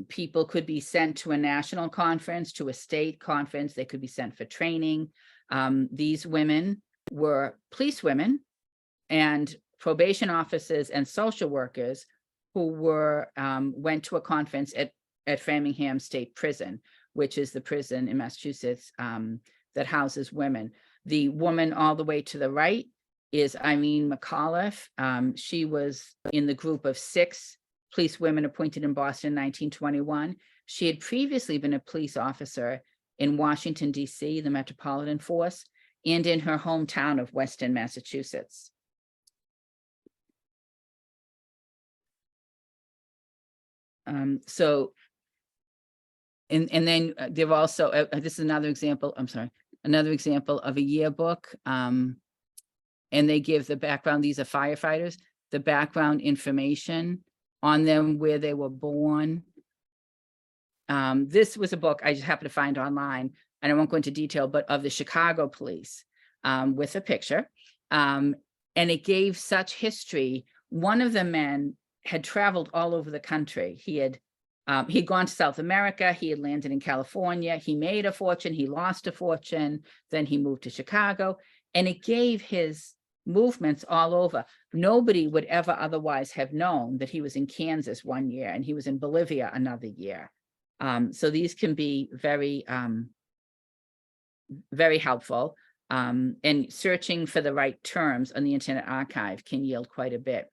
People could be sent to a national conference, to a state conference. They could be sent for training. These women were police women and probation officers and social workers who went to a conference at Framingham State Prison, which is the prison in Massachusetts that houses women. The woman all the way to the right is Irene McAuliffe. She was in the group of 6 police women appointed in Boston in 1921. She had previously been a police officer in Washington, D.C., the Metropolitan Force, and in her hometown of Weston, Massachusetts. So and then there also, this is another example, I'm sorry, another example of a yearbook. And they give the background, these are firefighters, the background information on them, where they were born. This was a book I just happened to find online, and I won't go into detail, but of the Chicago police, with a picture. And it gave such history. One of the men had traveled all over the country. He'd gone to South America, he had landed in California, he made a fortune, he lost a fortune, then he moved to Chicago, and it gave his movements all over. Nobody would ever otherwise have known that he was in Kansas one year and he was in Bolivia another year. So these can be very, very helpful. And searching for the right terms on the Internet Archive can yield quite a bit.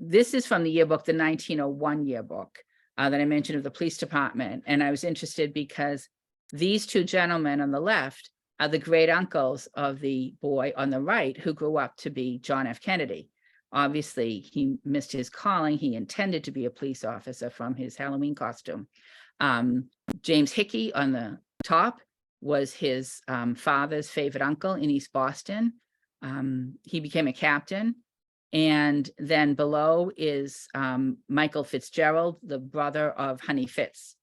This is from the yearbook, the 1901 yearbook that I mentioned of the police department. And I was interested because these two gentlemen on the left are the great uncles of the boy on the right who grew up to be John F. Kennedy. Obviously, he missed his calling. He intended to be a police officer from his Halloween costume. James Hickey on the top was his father's favorite uncle in East Boston. He became a captain. And then below is Michael Fitzgerald, the brother of Honey Fitz.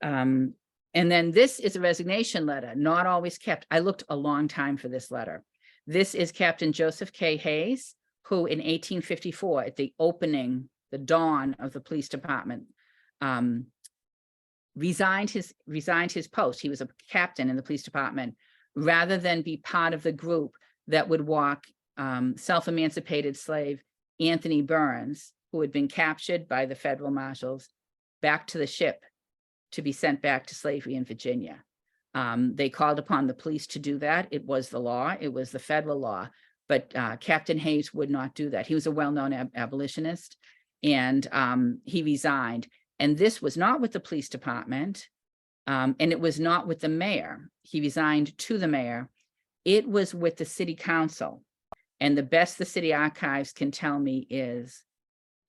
And then this is a resignation letter, not always kept. I looked a long time for this letter. This is Captain Joseph K. Hayes, who in 1854, at the opening, the dawn of the police department, resigned his post. He was a captain in the police department, rather than be part of the group that would walk self-emancipated slave Anthony Burns, who had been captured by the federal marshals, back to the ship to be sent back to slavery in Virginia. They called upon the police to do that. It was the law. It was the federal law. But Captain Hayes would not do that. He was a well-known abolitionist, and he resigned. And this was not with the police department, and it was not with the mayor. He resigned to the mayor. It was with the city council. And the best the city archives can tell me is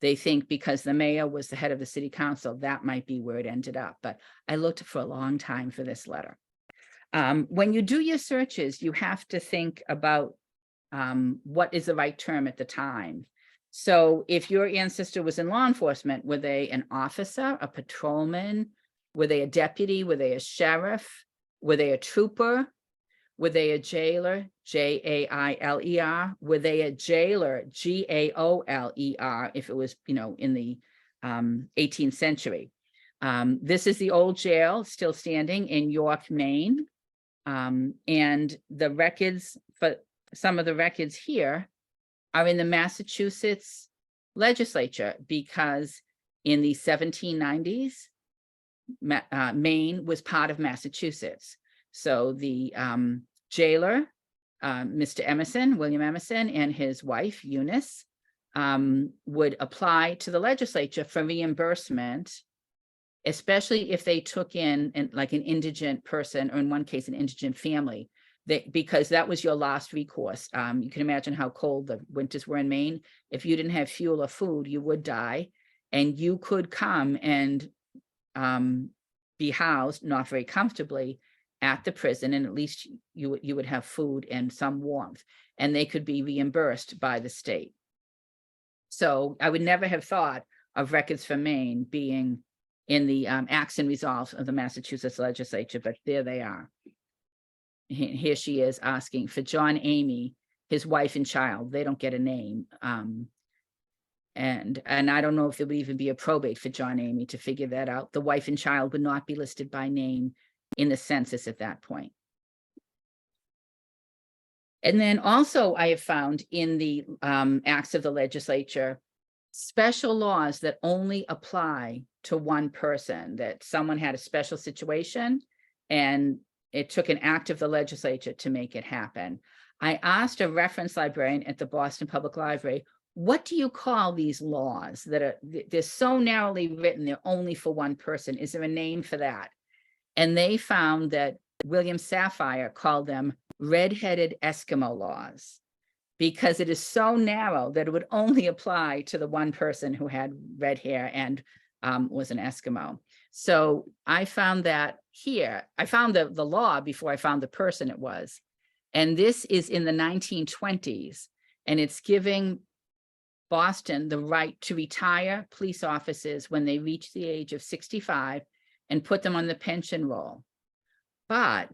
they think because the mayor was the head of the city council, that might be where it ended up. But I looked for a long time for this letter. When you do your searches, you have to think about what is the right term at the time. So if your ancestor was in law enforcement, were they an officer, a patrolman? Were they a deputy? Were they a sheriff? Were they a trooper? Were they a jailer? Jailer. Were they a jailer? Gaoler, if it was, in the 18th century. This is the old jail still standing in York, Maine. And the records, for some of the records here, are in the Massachusetts legislature, because in the 1790s, Maine was part of Massachusetts. So the jailer, Mr. Emerson, William Emerson, and his wife, Eunice, would apply to the legislature for reimbursement, especially if they took in like an indigent person, or in one case, an indigent family, because that was your last recourse. You can imagine how cold the winters were in Maine. If you didn't have fuel or food, you would die, and you could come and be housed, not very comfortably, at the prison, and at least you would have food and some warmth, and they could be reimbursed by the state. So I would never have thought of records for Maine being in the acts and resolves of the Massachusetts legislature, but there they are. Here she is asking for John Amy, his wife and child. They don't get a name. And I don't know if there would even be a probate for John Amy to figure that out. The wife and child would not be listed by name in the census at that point. And then also I have found in the acts of the legislature, special laws that only apply to one person, that someone had a special situation and it took an act of the legislature to make it happen. I asked a reference librarian at the Boston Public Library, what do you call these laws that are, they're so narrowly written, they're only for one person? Is there a name for that? And they found that William Sapphire called them red-headed Eskimo laws. because it is so narrow that it would only apply to the one person who had red hair and was an Eskimo. So I found that here. I found the law before I found the person it was. And this is in the 1920s, and it's giving Boston the right to retire police officers when they reach the age of 65 and put them on the pension roll. But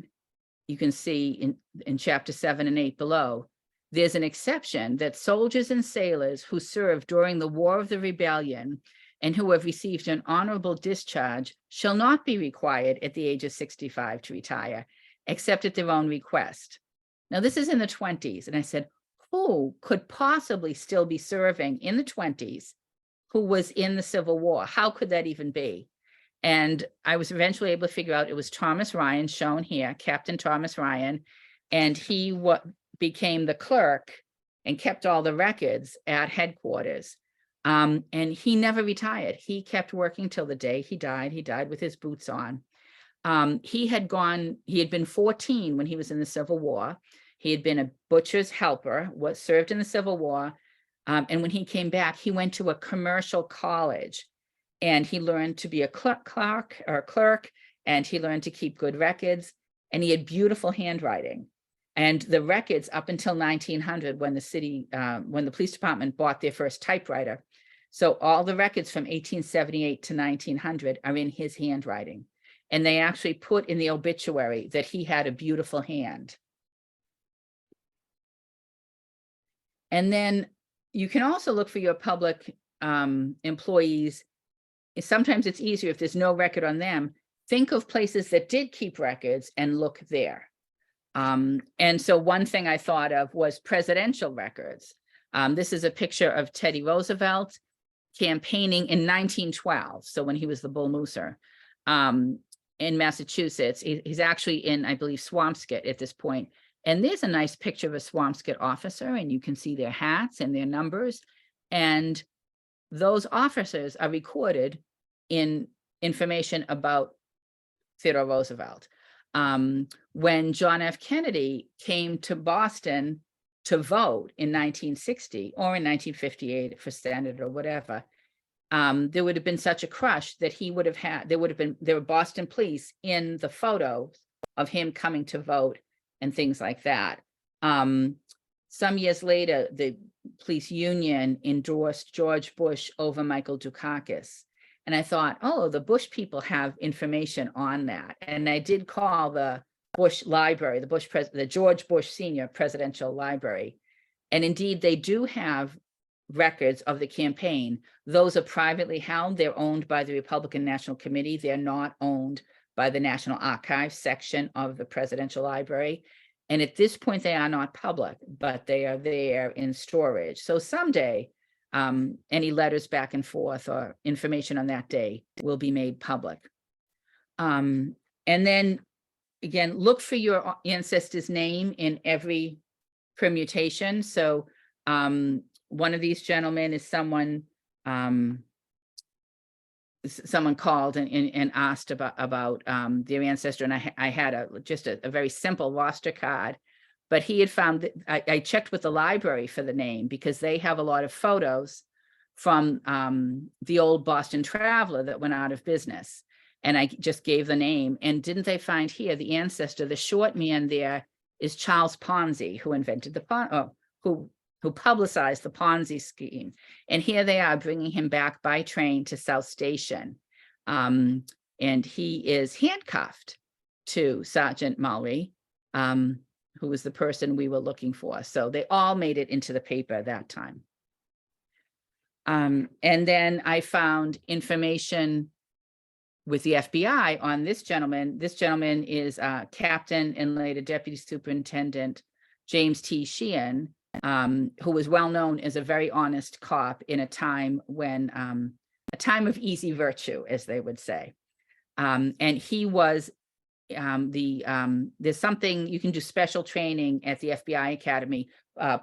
you can see in chapter 7 and 8 below, there's an exception that soldiers and sailors who served during the War of the Rebellion and who have received an honorable discharge shall not be required at the age of 65 to retire, except at their own request. Now, this is in the 20s, and I said, who could possibly still be serving in the 20s who was in the Civil War? How could that even be? And I was eventually able to figure out it was Thomas Ryan, shown here, Captain Thomas Ryan, and he became the clerk and kept all the records at headquarters. And he never retired. He kept working till the day he died. He died with his boots on. He had been 14 when he was in the Civil War. He had been a butcher's helper, served in the Civil War. And when he came back, he went to a commercial college and he learned to be a clerk, and he learned to keep good records, and he had beautiful handwriting. And the records up until 1900, when the police department bought their first typewriter. So all the records from 1878 to 1900 are in his handwriting. And they actually put in the obituary that he had a beautiful hand. And then you can also look for your public employees. Sometimes it's easier if there's no record on them. Think of places that did keep records and look there. And so one thing I thought of was presidential records. This is a picture of Teddy Roosevelt campaigning in 1912. So when he was the Bull Mooser in Massachusetts. He's actually in, I believe, Swampscott at this point. And there's a nice picture of a Swampscott officer, and you can see their hats and their numbers. And those officers are recorded in information about Theodore Roosevelt. When John F. Kennedy came to Boston to vote in 1960 or in 1958 for Senate or whatever, there would have been such a crush that there were Boston police in the photos of him coming to vote and things like that. Some years later, the police union endorsed George Bush over Michael Dukakis. And I thought, oh, the Bush people have information on that. And I did call the Bush Library, the George Bush Senior Presidential Library. And indeed, they do have records of the campaign. Those are privately held. They're owned by the Republican National Committee. They're not owned by the National Archives section of the Presidential Library. And at this point, they are not public, but they are there in storage. So someday, any letters back and forth or information on that day will be made public. And then again, look for your ancestor's name in every permutation. So one of these gentlemen is someone called and asked about their ancestor, and I had just a very simple roster card, but he had found that I checked with the library for the name because they have a lot of photos from the old Boston Traveler that went out of business, and I just gave the name. And didn't they find here the ancestor? The short man there is Charles Ponzi, who invented who publicized the Ponzi scheme. And here they are bringing him back by train to South Station. And he is handcuffed to Sergeant Mulry, who was the person we were looking for. So they all made it into the paper at that time. And then I found information with the FBI on this gentleman. This gentleman is Captain and later Deputy Superintendent James T. Sheehan, who was well known as a very honest cop in a time when a time of easy virtue, as they would say. And he was there's something you can do special training at the FBI Academy,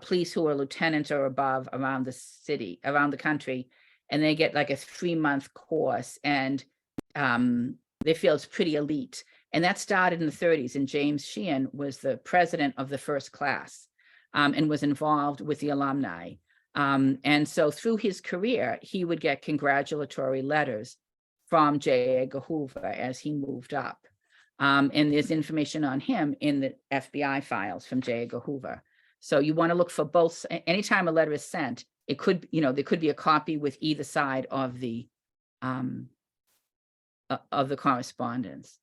police who are lieutenants or above around the country, and they get like a 3-month course, and they feel it's pretty elite. And that started in the 30s, and James Sheehan was the president of the first class. and was involved with the alumni. And so through his career, he would get congratulatory letters from J. Edgar Hoover as he moved up. And there's information on him in the FBI files from J. Edgar Hoover. So you want to look for both. Anytime a letter is sent, it could, there could be a copy with either side of the correspondence.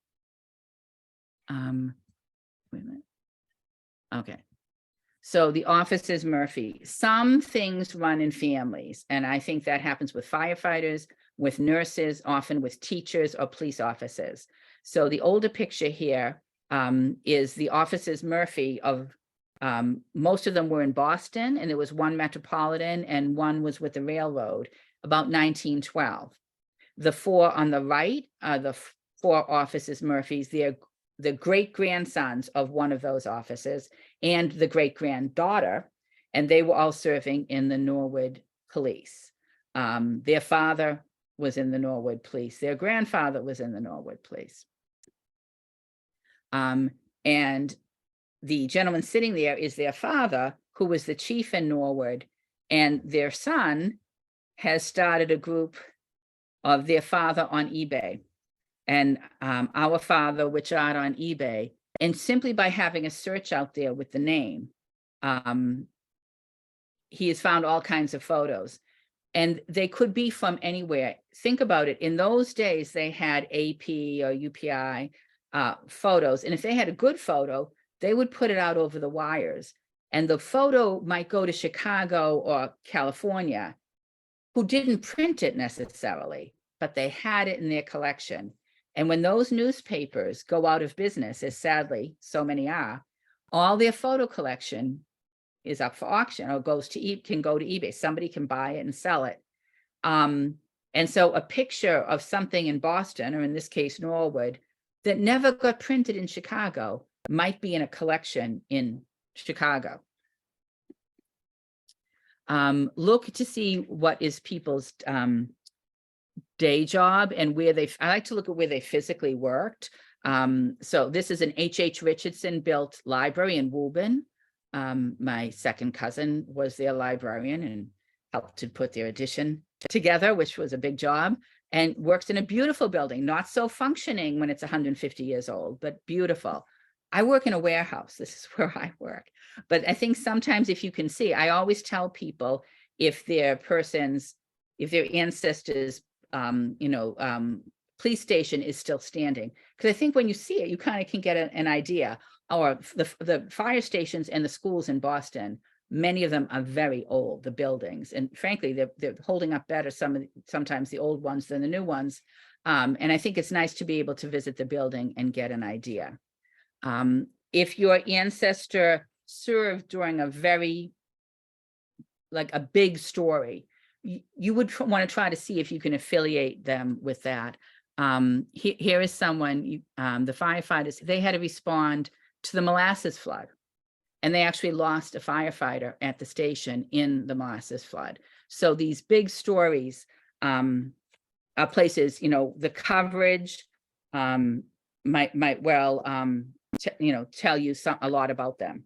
Wait a minute. Okay. So the office is Murphy. Some things run in families, and I think that happens with firefighters, with nurses, often with teachers or police officers. So the older picture here is the offices Murphy of, most of them were in Boston, and there was one metropolitan and one was with the railroad, about 1912. The four on the right are the four offices Murphys. They're the great-grandsons of one of those offices and the great-granddaughter, and they were all serving in the Norwood Police. Their father was in the Norwood Police. Their grandfather was in the Norwood Police. And the gentleman sitting there is their father, who was the chief in Norwood, and their son has started a group of their father on eBay. And our father, which are on eBay, and simply by having a search out there with the name, he has found all kinds of photos, and they could be from anywhere. Think about it. In those days, they had AP or UPI photos, and if they had a good photo, they would put it out over the wires, and the photo might go to Chicago or California, who didn't print it necessarily, but they had it in their collection. And when those newspapers go out of business, as sadly so many are, all their photo collection is up for auction or can go to eBay. Somebody can buy it and sell it. And so a picture of something in Boston, or in this case, Norwood, that never got printed in Chicago might be in a collection in Chicago. Look to see what is people's day job and where I like to look at where they physically worked. So this is an H.H. Richardson built library in Woburn. My second cousin was their librarian and helped to put their addition together, which was a big job, and works in a beautiful building, not so functioning when it's 150 years old, but beautiful. I work in a warehouse. This is where I work. But I think sometimes if you can see, I always tell people if their ancestors' police station is still standing, because I think when you see it, you kind of can get an idea. Or the fire stations and the schools in Boston, many of them are very old, the buildings, and frankly, they're holding up better sometimes the old ones than the new ones. And I think it's nice to be able to visit the building and get an idea. If your ancestor served during a big story, you would want to try to see if you can affiliate them with that. Here is someone, the firefighters, they had to respond to the molasses flood, and they actually lost a firefighter at the station in the molasses flood. So these big stories are places, the coverage might well, tell you a lot about them.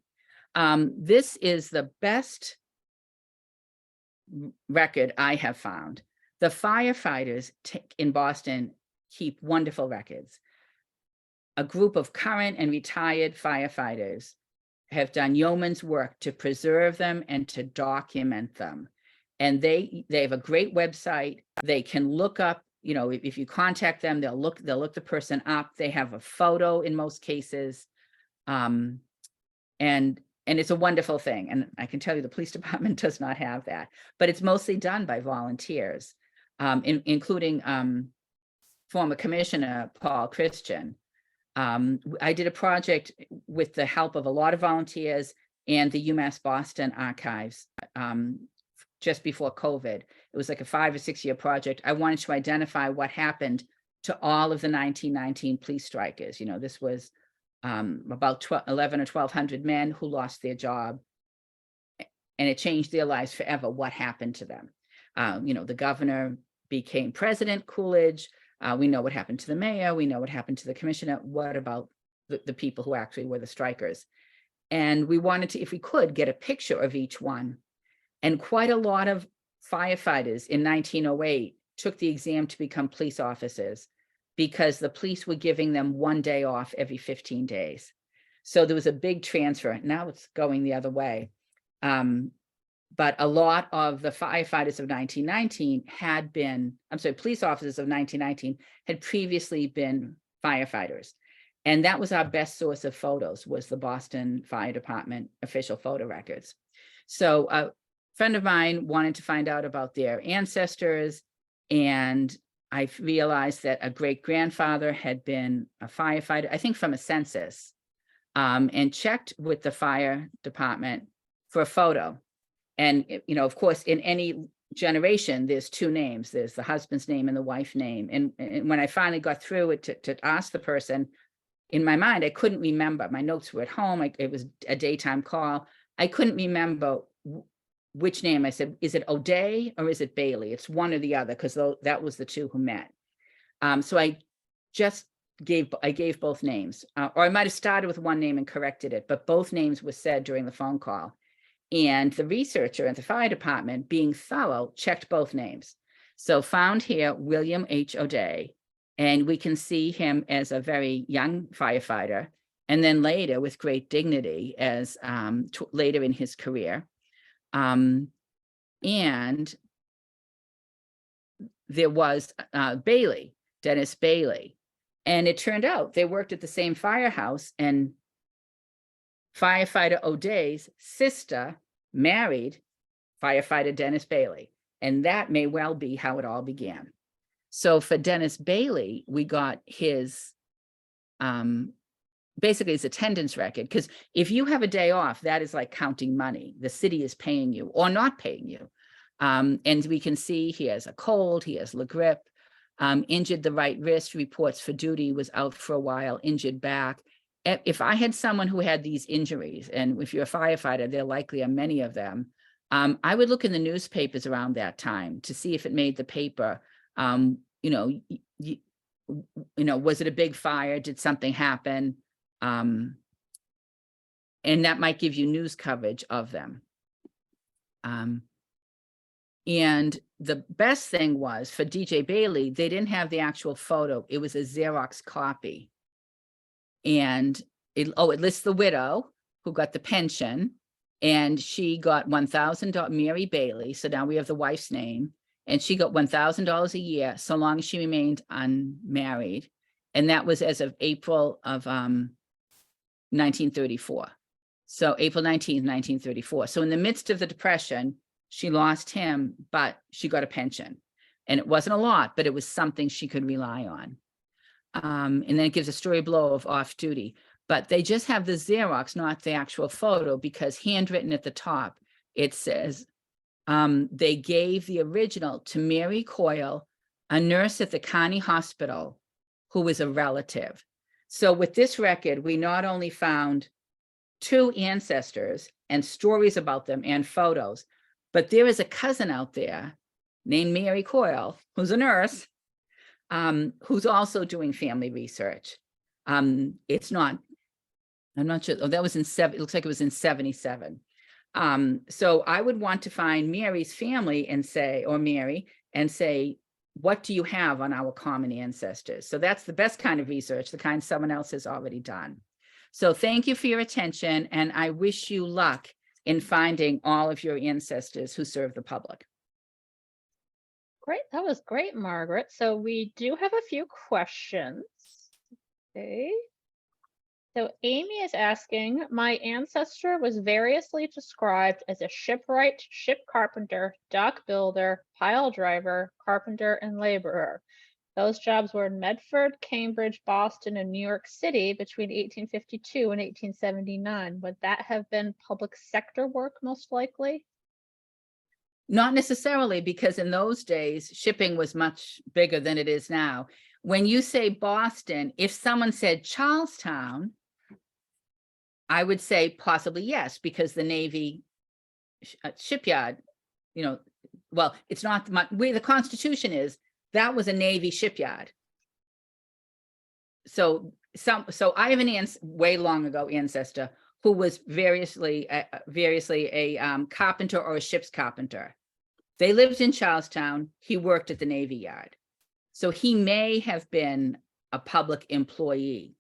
This is the best record I have found. The firefighters in Boston keep wonderful records. A group of current and retired firefighters have done yeoman's work to preserve them and to document them. And they have a great website. They can look up, if you contact them, they'll look the person up. They have a photo in most cases. And it's a wonderful thing. And I can tell you the police department does not have that, but it's mostly done by volunteers, including former Commissioner Paul Christian. I did a project with the help of a lot of volunteers and the UMass Boston archives just before COVID. It was like a 5 or 6 year project. I wanted to identify what happened to all of the 1919 police strikers. This was about 11 or 1,200 men who lost their job, and it changed their lives forever. What happened to them? The governor became president, Coolidge. We know what happened to the mayor. We know what happened to the commissioner. What about the people who actually were the strikers? And we wanted to, if we could, get a picture of each one. And quite a lot of firefighters in 1908 took the exam to become police officers because the police were giving them 1 day off every 15 days. So there was a big transfer. Now it's going the other way. But a lot of the firefighters of 1919 had been, police officers of 1919 had previously been firefighters. And that was our best source of photos, was the Boston Fire Department official photo records. So a friend of mine wanted to find out about their ancestors, and I realized that a great-grandfather had been a firefighter, I think from a census, and checked with the fire department for a photo. And, you know, of course, in any generation, there's two names. There's the husband's name and the wife's name. And when I finally got through it to ask the person, in my mind, I couldn't remember. My notes were at home. It was a daytime call. I couldn't remember which name. I said, is it O'Day or is it Bailey? It's one or the other, because that was the two who met. So I just gave both names, or I might have started with one name and corrected it, but both names were said during the phone call. And the researcher at the fire department, being thorough, checked both names. So found here William H. O'Day, and we can see him as a very young firefighter, and then later with great dignity as later in his career. And there was Bailey, Dennis Bailey. And it turned out they worked at the same firehouse, and firefighter O'Day's sister married firefighter Dennis Bailey. And that may well be how it all began. So for Dennis Bailey, we got his, basically his attendance record, because if you have a day off, that is like counting money. The city is paying you or not paying you. And we can see he has a cold, he has la grippe, injured the right wrist, reports for duty, was out for a while, injured back. If I had someone who had these injuries, and if you're a firefighter, there likely are many of them, I would look in the newspapers around that time to see if it made the paper. You know, was it a big fire? Did something happen? And that might give you news coverage of them. And the best thing was for DJ Bailey, they didn't have the actual photo. It was a Xerox copy. And it lists the widow who got the pension, and she got $1,000, Mary Bailey. So now we have the wife's name, and she got $1,000 a year so long as she remained unmarried. And that was as of April of 1934. So April 19th, 1934. So in the midst of the Depression, she lost him, but she got a pension. And it wasn't a lot, but it was something she could rely on. And then it gives a story below of off duty, but they just have the Xerox, not the actual photo, because handwritten at the top, it says, they gave the original to Mary Coyle, a nurse at the Kearney Hospital, who was a relative. So with this record, we not only found two ancestors and stories about them and photos, but there is a cousin out there named Mary Coyle, who's a nurse, who's also doing family research. It's not, I'm not sure. Oh, that was in it looks like it was in 77. So I would want to find Mary's family and say, or Mary, and say, what do you have on our common ancestors? So that's the best kind of research, the kind someone else has already done. So thank you for your attention, and I wish you luck in finding all of your ancestors who serve the public. Great, that was great, Margaret. So we do have a few questions. Okay. So Amy is asking, my ancestor was variously described as a shipwright, ship carpenter, dock builder, pile driver, carpenter, and laborer. Those jobs were in Medford, Cambridge, Boston, and New York City between 1852 and 1879. Would that have been public sector work most likely? Not necessarily, because in those days, shipping was much bigger than it is now. When you say Boston, if someone said Charlestown, I would say possibly yes, because the Navy shipyard, you know, well, it's not the way the Constitution is, that was a Navy shipyard. So I have an way long ago ancestor who was variously a carpenter or a ship's carpenter. They lived in Charlestown. He worked at the Navy Yard. So he may have been a public employee.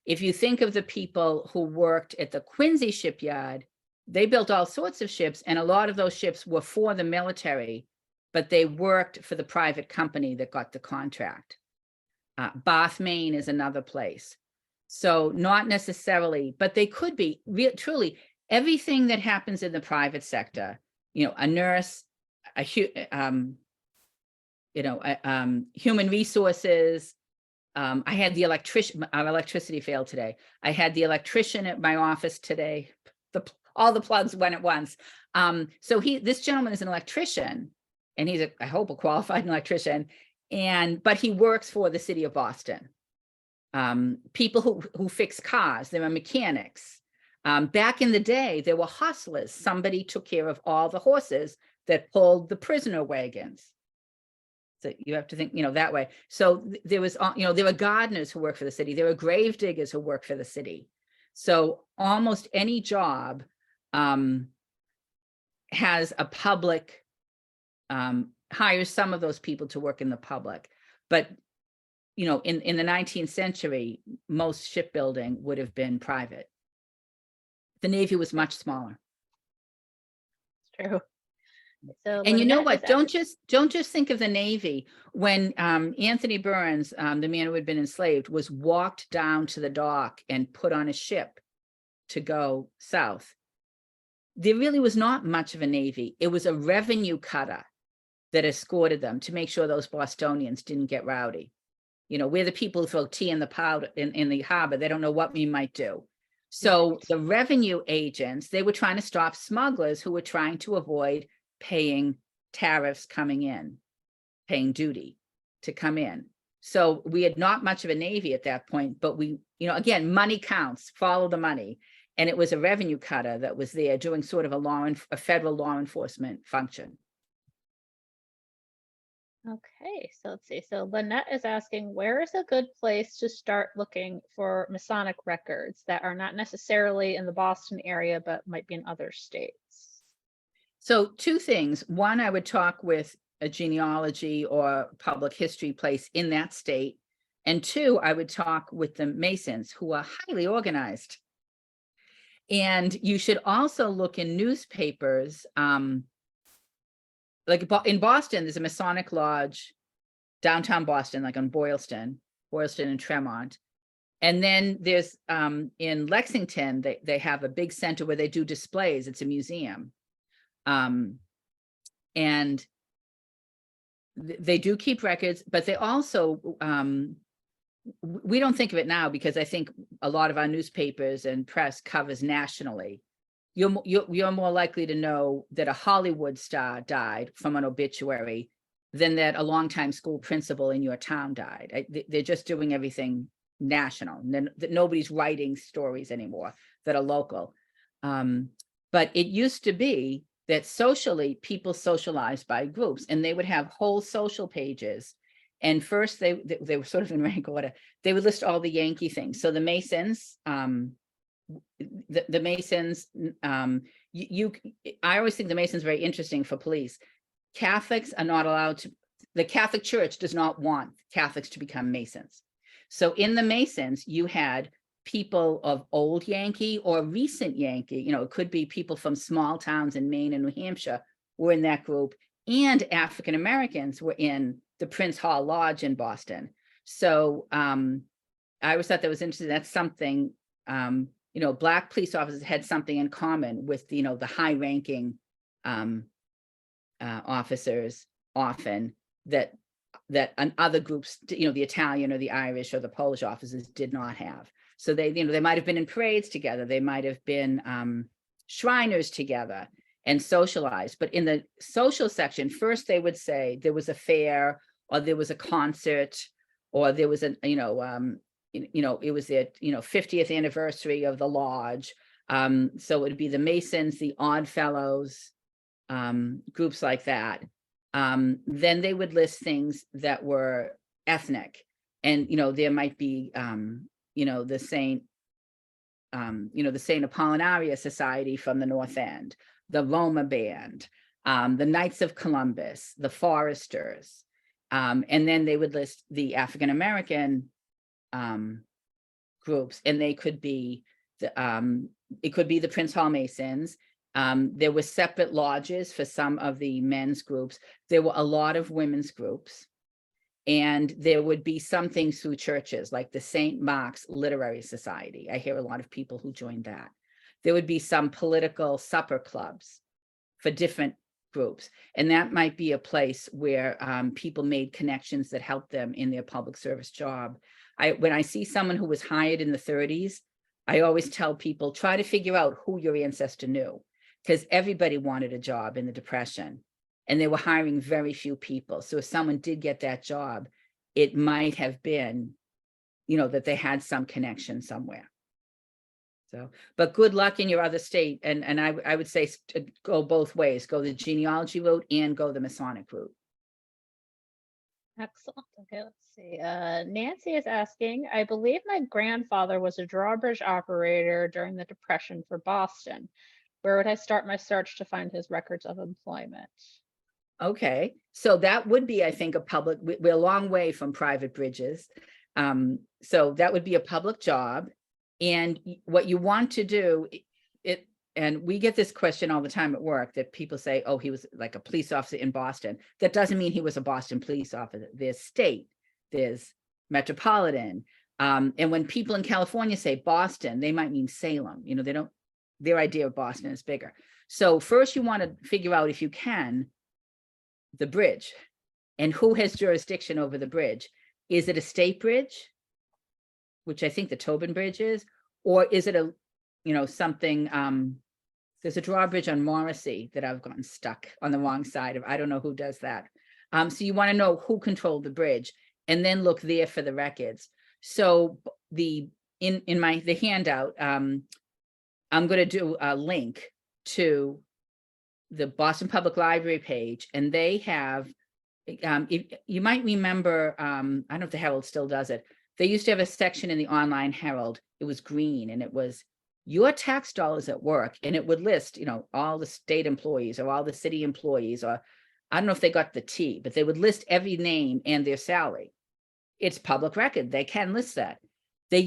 If you think of the people who worked at the Quincy shipyard, they built all sorts of ships, and a lot of those ships were for the military, but they worked for the private company that got the contract. Bath, Maine is another place. So not necessarily, but they could be truly everything that happens in the private sector, a nurse, human resources. I had the our electricity failed today. I had the electrician at my office today. All the plugs went at once. So this gentleman is an electrician, and he's I hope a qualified electrician, but he works for the city of Boston. People who fix cars, there are mechanics. Back in the day, there were hostlers. Somebody took care of all the horses that pulled the prisoner wagons. So you have to think, that way. So there was, there were gardeners who worked for the city. There were grave diggers who worked for the city. So almost any job has a public, hires some of those people to work in the public. But, in the 19th century, most shipbuilding would have been private. The Navy was much smaller. It's true. So And you know what? Lynette Don't just think of the Navy. When Anthony Burns, the man who had been enslaved, was walked down to the dock and put on a ship to go south, there really was not much of a Navy. It was a revenue cutter that escorted them to make sure those Bostonians didn't get rowdy. We're the people who throw tea in the powder in the harbor. They don't know what we might do. So the revenue agents, they were trying to stop smugglers who were trying to avoid paying tariffs coming in, paying duty to come in. So we had not much of a Navy at that point, but we, again, money counts, follow the money. And it was a revenue cutter that was there doing sort of a federal law enforcement function. Okay, so let's see. So Lynette is asking, where is a good place to start looking for Masonic records that are not necessarily in the Boston area, but might be in other states? So two things. One, I would talk with a genealogy or public history place in that state. And two, I would talk with the Masons, who are highly organized. And you should also look in newspapers. Like in Boston, there's a Masonic Lodge, downtown Boston, like on Boylston and Tremont. And then there's in Lexington, they have a big center where they do displays. It's a museum. And they do keep records, but they also, we don't think of it now because I think a lot of our newspapers and press covers nationally. You're more likely to know that a Hollywood star died from an obituary than that a longtime school principal in your town died. They're just doing everything national. That nobody's writing stories anymore that are local. But it used to be that socially, people socialized by groups, and they would have whole social pages. And first, they were sort of in rank order. They would list all the Yankee things. So the Masons, the Masons, I always think the Masons very interesting for police. Catholics are not allowed to, the Catholic Church does not want Catholics to become Masons. So in the Masons, you had people of old Yankee or recent Yankee, it could be people from small towns in Maine and New Hampshire were in that group, and African Americans were in the Prince Hall Lodge in Boston. So I always thought that was interesting. That's something, Black police officers had something in common with, the high-ranking officers often that other groups, the Italian or the Irish or the Polish officers did not have. So they, they might have been in parades together. They might have been Shriners together and socialized. But in the social section, first they would say there was a fair, or there was a concert, or there was it was their 50th anniversary of the lodge. So it would be the Masons, the Odd Fellows, groups like that. Then they would list things that were ethnic, and there might be the Saint the St. Apollinaria Society from the North End, the Roma Band, the Knights of Columbus, the Foresters. And then they would list the African American groups, and they could be it could be the Prince Hall Masons. There were separate lodges for some of the men's groups. There were a lot of women's groups. And there would be some things through churches, like the St. Mark's Literary Society. I hear a lot of people who joined that. There would be some political supper clubs for different groups. And that might be a place where people made connections that helped them in their public service job. When I see someone who was hired in the 30s, I always tell people, try to figure out who your ancestor knew, because everybody wanted a job in the Depression. And they were hiring very few people. So if someone did get that job, it might have been, that they had some connection somewhere. So, but good luck in your other state. And I would say go both ways, go the genealogy route and go the Masonic route. Excellent. Okay, let's see. Nancy is asking, I believe my grandfather was a drawbridge operator during the Depression for Boston. Where would I start my search to find his records of employment? Okay, so that would be, I think, we're a long way from private bridges. So that would be a public job. And what you want to do, and we get this question all the time at work, that people say, oh, he was like a police officer in Boston. That doesn't mean he was a Boston police officer. There's state, there's metropolitan. And when people in California say Boston, they might mean Salem. Their idea of Boston is bigger. So first you want to figure out, if you can, the bridge and who has jurisdiction over the bridge. Is it a state bridge, which I think the Tobin Bridge is, or is it something, there's a drawbridge on Morrissey that I've gotten stuck on the wrong side of. I don't know who does that. So you want to know who controlled the bridge and then look there for the records. So in the handout, I'm going to do a link to the Boston Public Library page, and they have, you might remember, I don't know if the Herald still does it. They used to have a section in the online Herald. It was green, and it was your tax dollars at work. And it would list, all the state employees or all the city employees, or I don't know if they got the T, but they would list every name and their salary. It's public record. They can list that. The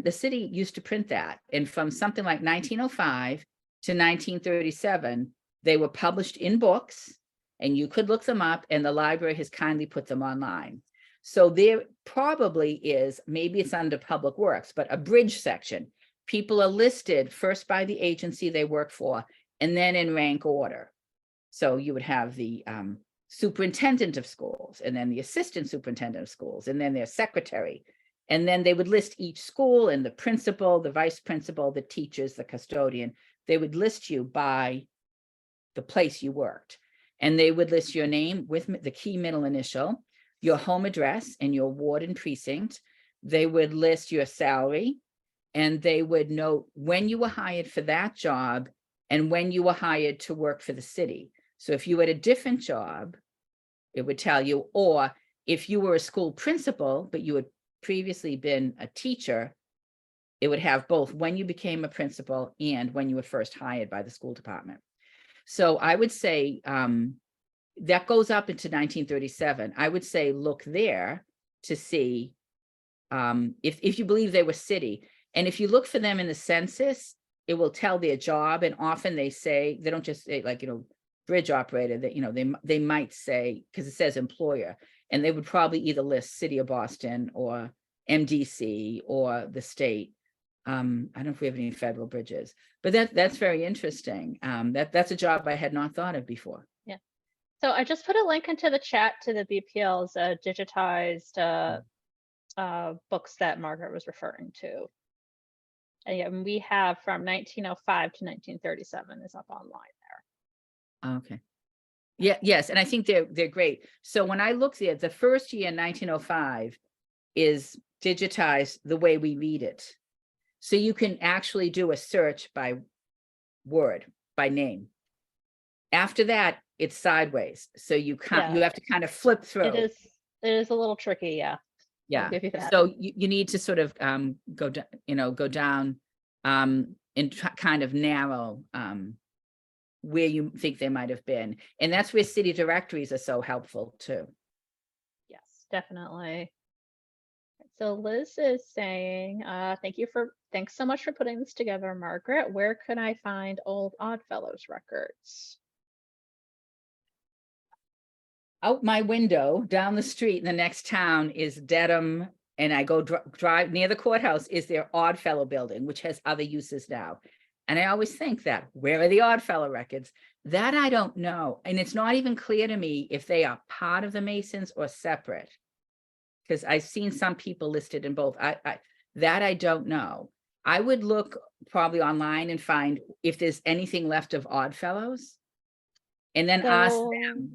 city used to print that. And from something like 1905 to 1937, they were published in books, and you could look them up, and the library has kindly put them online. So there probably is, maybe it's under Public Works, but a bridge section. People are listed first by the agency they work for, and then in rank order. So you would have the superintendent of schools, and then the assistant superintendent of schools, and then their secretary. And then they would list each school and the principal, the vice principal, the teachers, the custodian. They would list you by the place you worked. And they would list your name with the key middle initial, your home address, and your ward and precinct. They would list your salary, and they would note when you were hired for that job and when you were hired to work for the city. So if you had a different job, it would tell you, or if you were a school principal, but you had previously been a teacher, it would have both when you became a principal and when you were first hired by the school department. So I would say that goes up into 1937. I would say look there to see if you believe they were city. And if you look for them in the census, it will tell their job. And often they say, they don't just say like, bridge operator, that, they might say, because it says employer, and they would probably either list City of Boston or MDC or the state. I don't know if we have any federal bridges, but that's very interesting. That's a job I had not thought of before. Yeah. So I just put a link into the chat to the BPL's digitized books that Margaret was referring to. And we have from 1905 to 1937 is up online there. Okay. Yeah, yes, and I think they're great. So when I looked at the first year, 1905, is digitized the way we read it. So you can actually do a search by word, by name. After that, it's sideways. So you have to kind of flip through. It is a little tricky, yeah. Yeah. I'll give you that. So you need to sort of go down and kind of narrow where you think they might have been. And that's where city directories are so helpful too. Yes, definitely. So Liz is saying, thanks so much for putting this together, Margaret. Where can I find old Oddfellows records? Out my window, down the street in the next town is Dedham, and I go drive near the courthouse is their Oddfellow building, which has other uses now. And I always think that, where are the Oddfellow records? That I don't know. And it's not even clear to me if they are part of the Masons or separate. Because I've seen some people listed in both. That I don't know. I would look probably online and find if there's anything left of Oddfellows, and then ask them.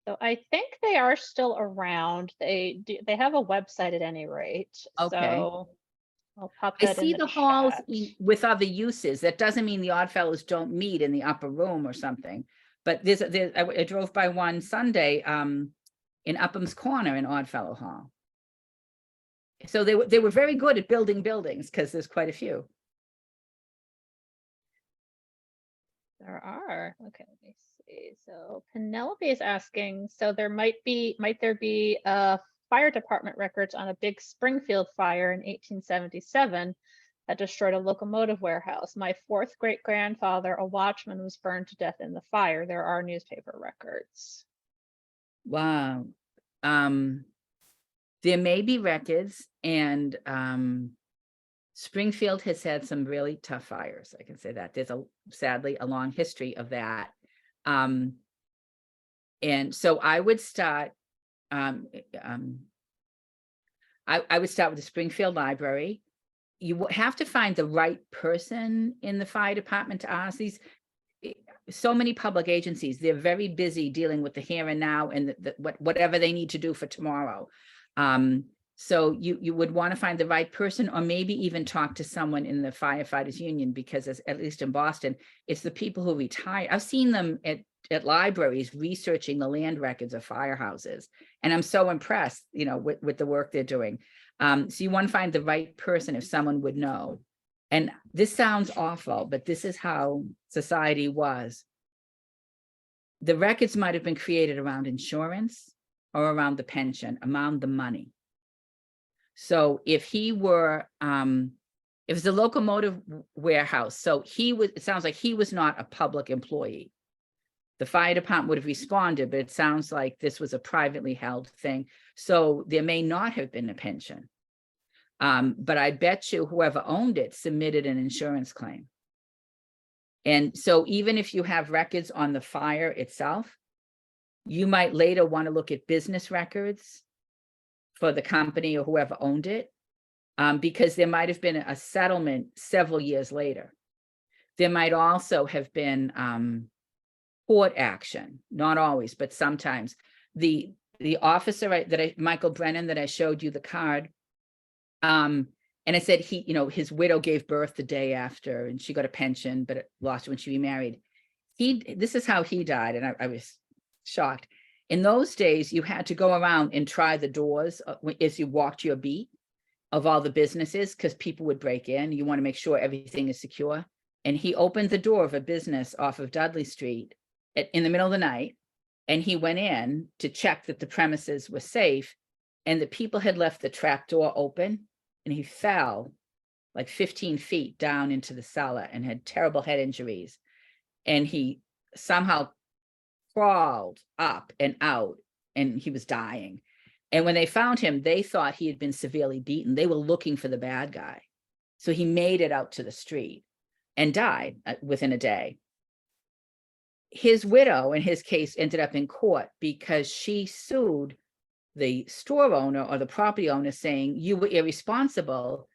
So I think they are still around. They have a website at any rate. Okay. So I'll pop I that see in the halls chat. with other uses. That doesn't mean the Oddfellows don't meet in the upper room or something. But I drove by one Sunday in Upham's Corner in Oddfellow Hall. So they were very good at building buildings because there's quite a few. There are. Okay, let me see. So Penelope is asking, so might there be fire department records on a big Springfield fire in 1877 that destroyed a locomotive warehouse? My fourth great grandfather, a watchman, was burned to death in the fire. There are newspaper records. Wow. There may be records, and Springfield has had some really tough fires. I can say that. There's sadly a long history of that. And so I would start, I would start with the Springfield Library. You have to find the right person in the fire department to ask these. So many public agencies, they're very busy dealing with the here and now and whatever they need to do for tomorrow. So you would want to find the right person, or maybe even talk to someone in the firefighters union, because at least in Boston, it's the people who retire. I've seen them at libraries researching the land records of firehouses, and I'm so impressed, with the work they're doing. So you want to find the right person if someone would know. And this sounds awful, but this is how society was. The records might have been created around insurance or around the pension, around the money. So if he were, if it's a locomotive warehouse, so it sounds like he was not a public employee. The fire department would have responded, but it sounds like this was a privately held thing. So there may not have been a pension. But I bet you whoever owned it submitted an insurance claim. And so even if you have records on the fire itself, you might later want to look at business records for the company or whoever owned it, because there might have been a settlement several years later. There might also have been court action, not always, but sometimes. The officer Michael Brennan, that I showed you the card, and I said his widow gave birth the day after, and she got a pension, but lost it when she remarried. This is how he died, and I was shocked. In those days, you had to go around and try the doors as you walked your beat of all the businesses, because people would break in. You want to make sure everything is secure. And he opened the door of a business off of Dudley Street in the middle of the night, and he went in to check that the premises were safe, and the people had left the trap door open, and he fell like 15 feet down into the cellar and had terrible head injuries. And he somehow crawled up and out, and he was dying. And when they found him, they thought he had been severely beaten. They were looking for the bad guy. So he made it out to the street and died within a day. His widow, in his case, ended up in court because she sued the store owner or the property owner, saying you were irresponsible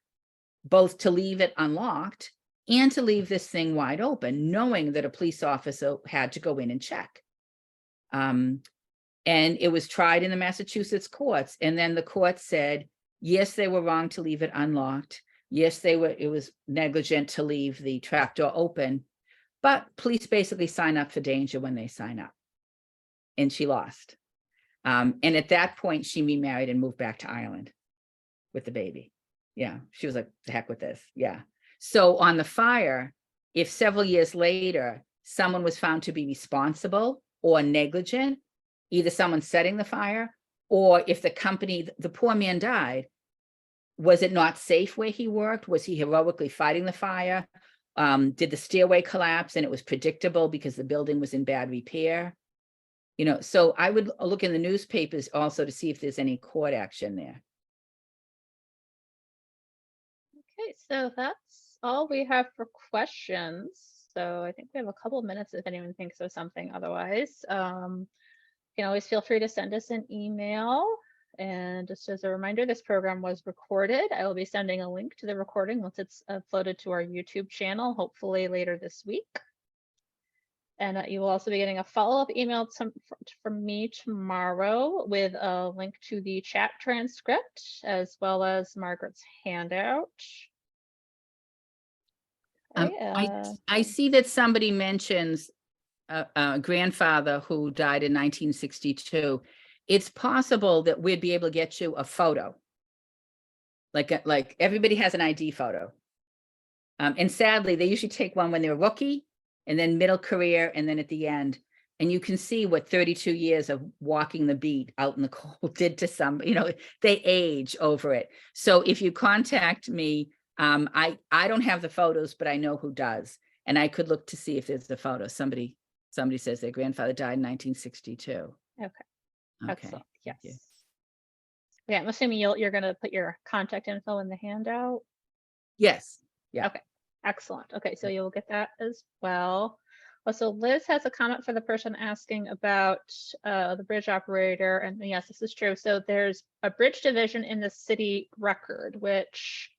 both to leave it unlocked and to leave this thing wide open, knowing that a police officer had to go in and check. And it was tried in the Massachusetts courts. And then the court said, yes, they were wrong to leave it unlocked. Yes, it was negligent to leave the trapdoor open, but police basically sign up for danger when they sign up. And she lost. And at that point, she remarried and moved back to Ireland with the baby. Yeah, she was like, the heck with this. Yeah. So on the fire, if several years later, someone was found to be responsible or negligent, either someone setting the fire, or if the company, the poor man died, was it not safe where he worked? Was he heroically fighting the fire? Did the stairway collapse and it was predictable because the building was in bad repair? You know, so I would look in the newspapers also to see if there's any court action there. Okay, so that's all we have for questions. So I think we have a couple of minutes if anyone thinks of something otherwise. You can always feel free to send us an email. And just as a reminder, this program was recorded. I will be sending a link to the recording once it's uploaded to our YouTube channel, hopefully later this week. And you will also be getting a follow-up email from me tomorrow with a link to the chat transcript, as well as Margaret's handout. Okay, I see that somebody mentions a grandfather who died in 1962. It's possible that we'd be able to get you a photo. Like everybody has an ID photo. And sadly, they usually take one when they're a rookie, and then middle career, and then at the end. And you can see what 32 years of walking the beat out in the cold did to some, you know, they age over it. So if you contact me, I don't have the photos, but I know who does. And I could look to see if there's the photo. Somebody says their grandfather died in 1962. okay, Okay. excellent. Yes. you. Yeah, I'm assuming you're going to put your contact info in the handout. Yes. Yeah. Okay, excellent. Okay, so you'll get that as well. Also, Liz has a comment for the person asking about the bridge operator. And yes, this is true. So there's a bridge division in the city record, which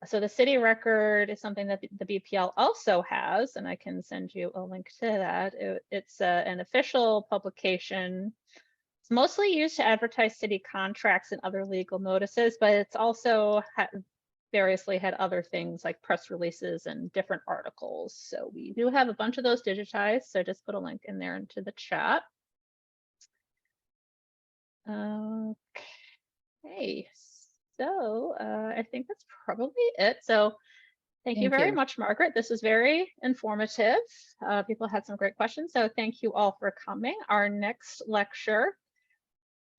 so the city record is something that the BPL also has, and I can send you a link to that. It's an official publication. It's mostly used to advertise city contracts and other legal notices, but it's also variously had other things like press releases and different articles. So we do have a bunch of those digitized. So just put a link in there into the chat. Okay, so I think that's probably it. So thank you very much, Margaret. This was very informative. People had some great questions. So thank you all for coming. Our next lecture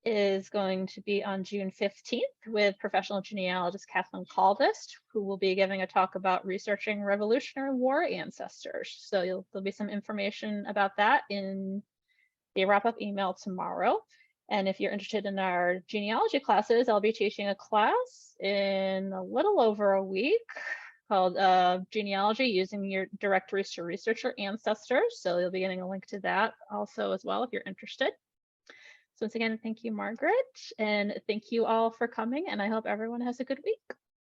is going to be on June 15th with professional genealogist Kathleen Caldist, who will be giving a talk about researching Revolutionary War ancestors. So there'll be some information about that in the wrap-up email tomorrow. And if you're interested in our genealogy classes, I'll be teaching a class in a little over a week called Genealogy Using Your Directories to Research Your Ancestors. So you'll be getting a link to that also as well if you're interested. So once again, thank you, Margaret, and thank you all for coming, and I hope everyone has a good week.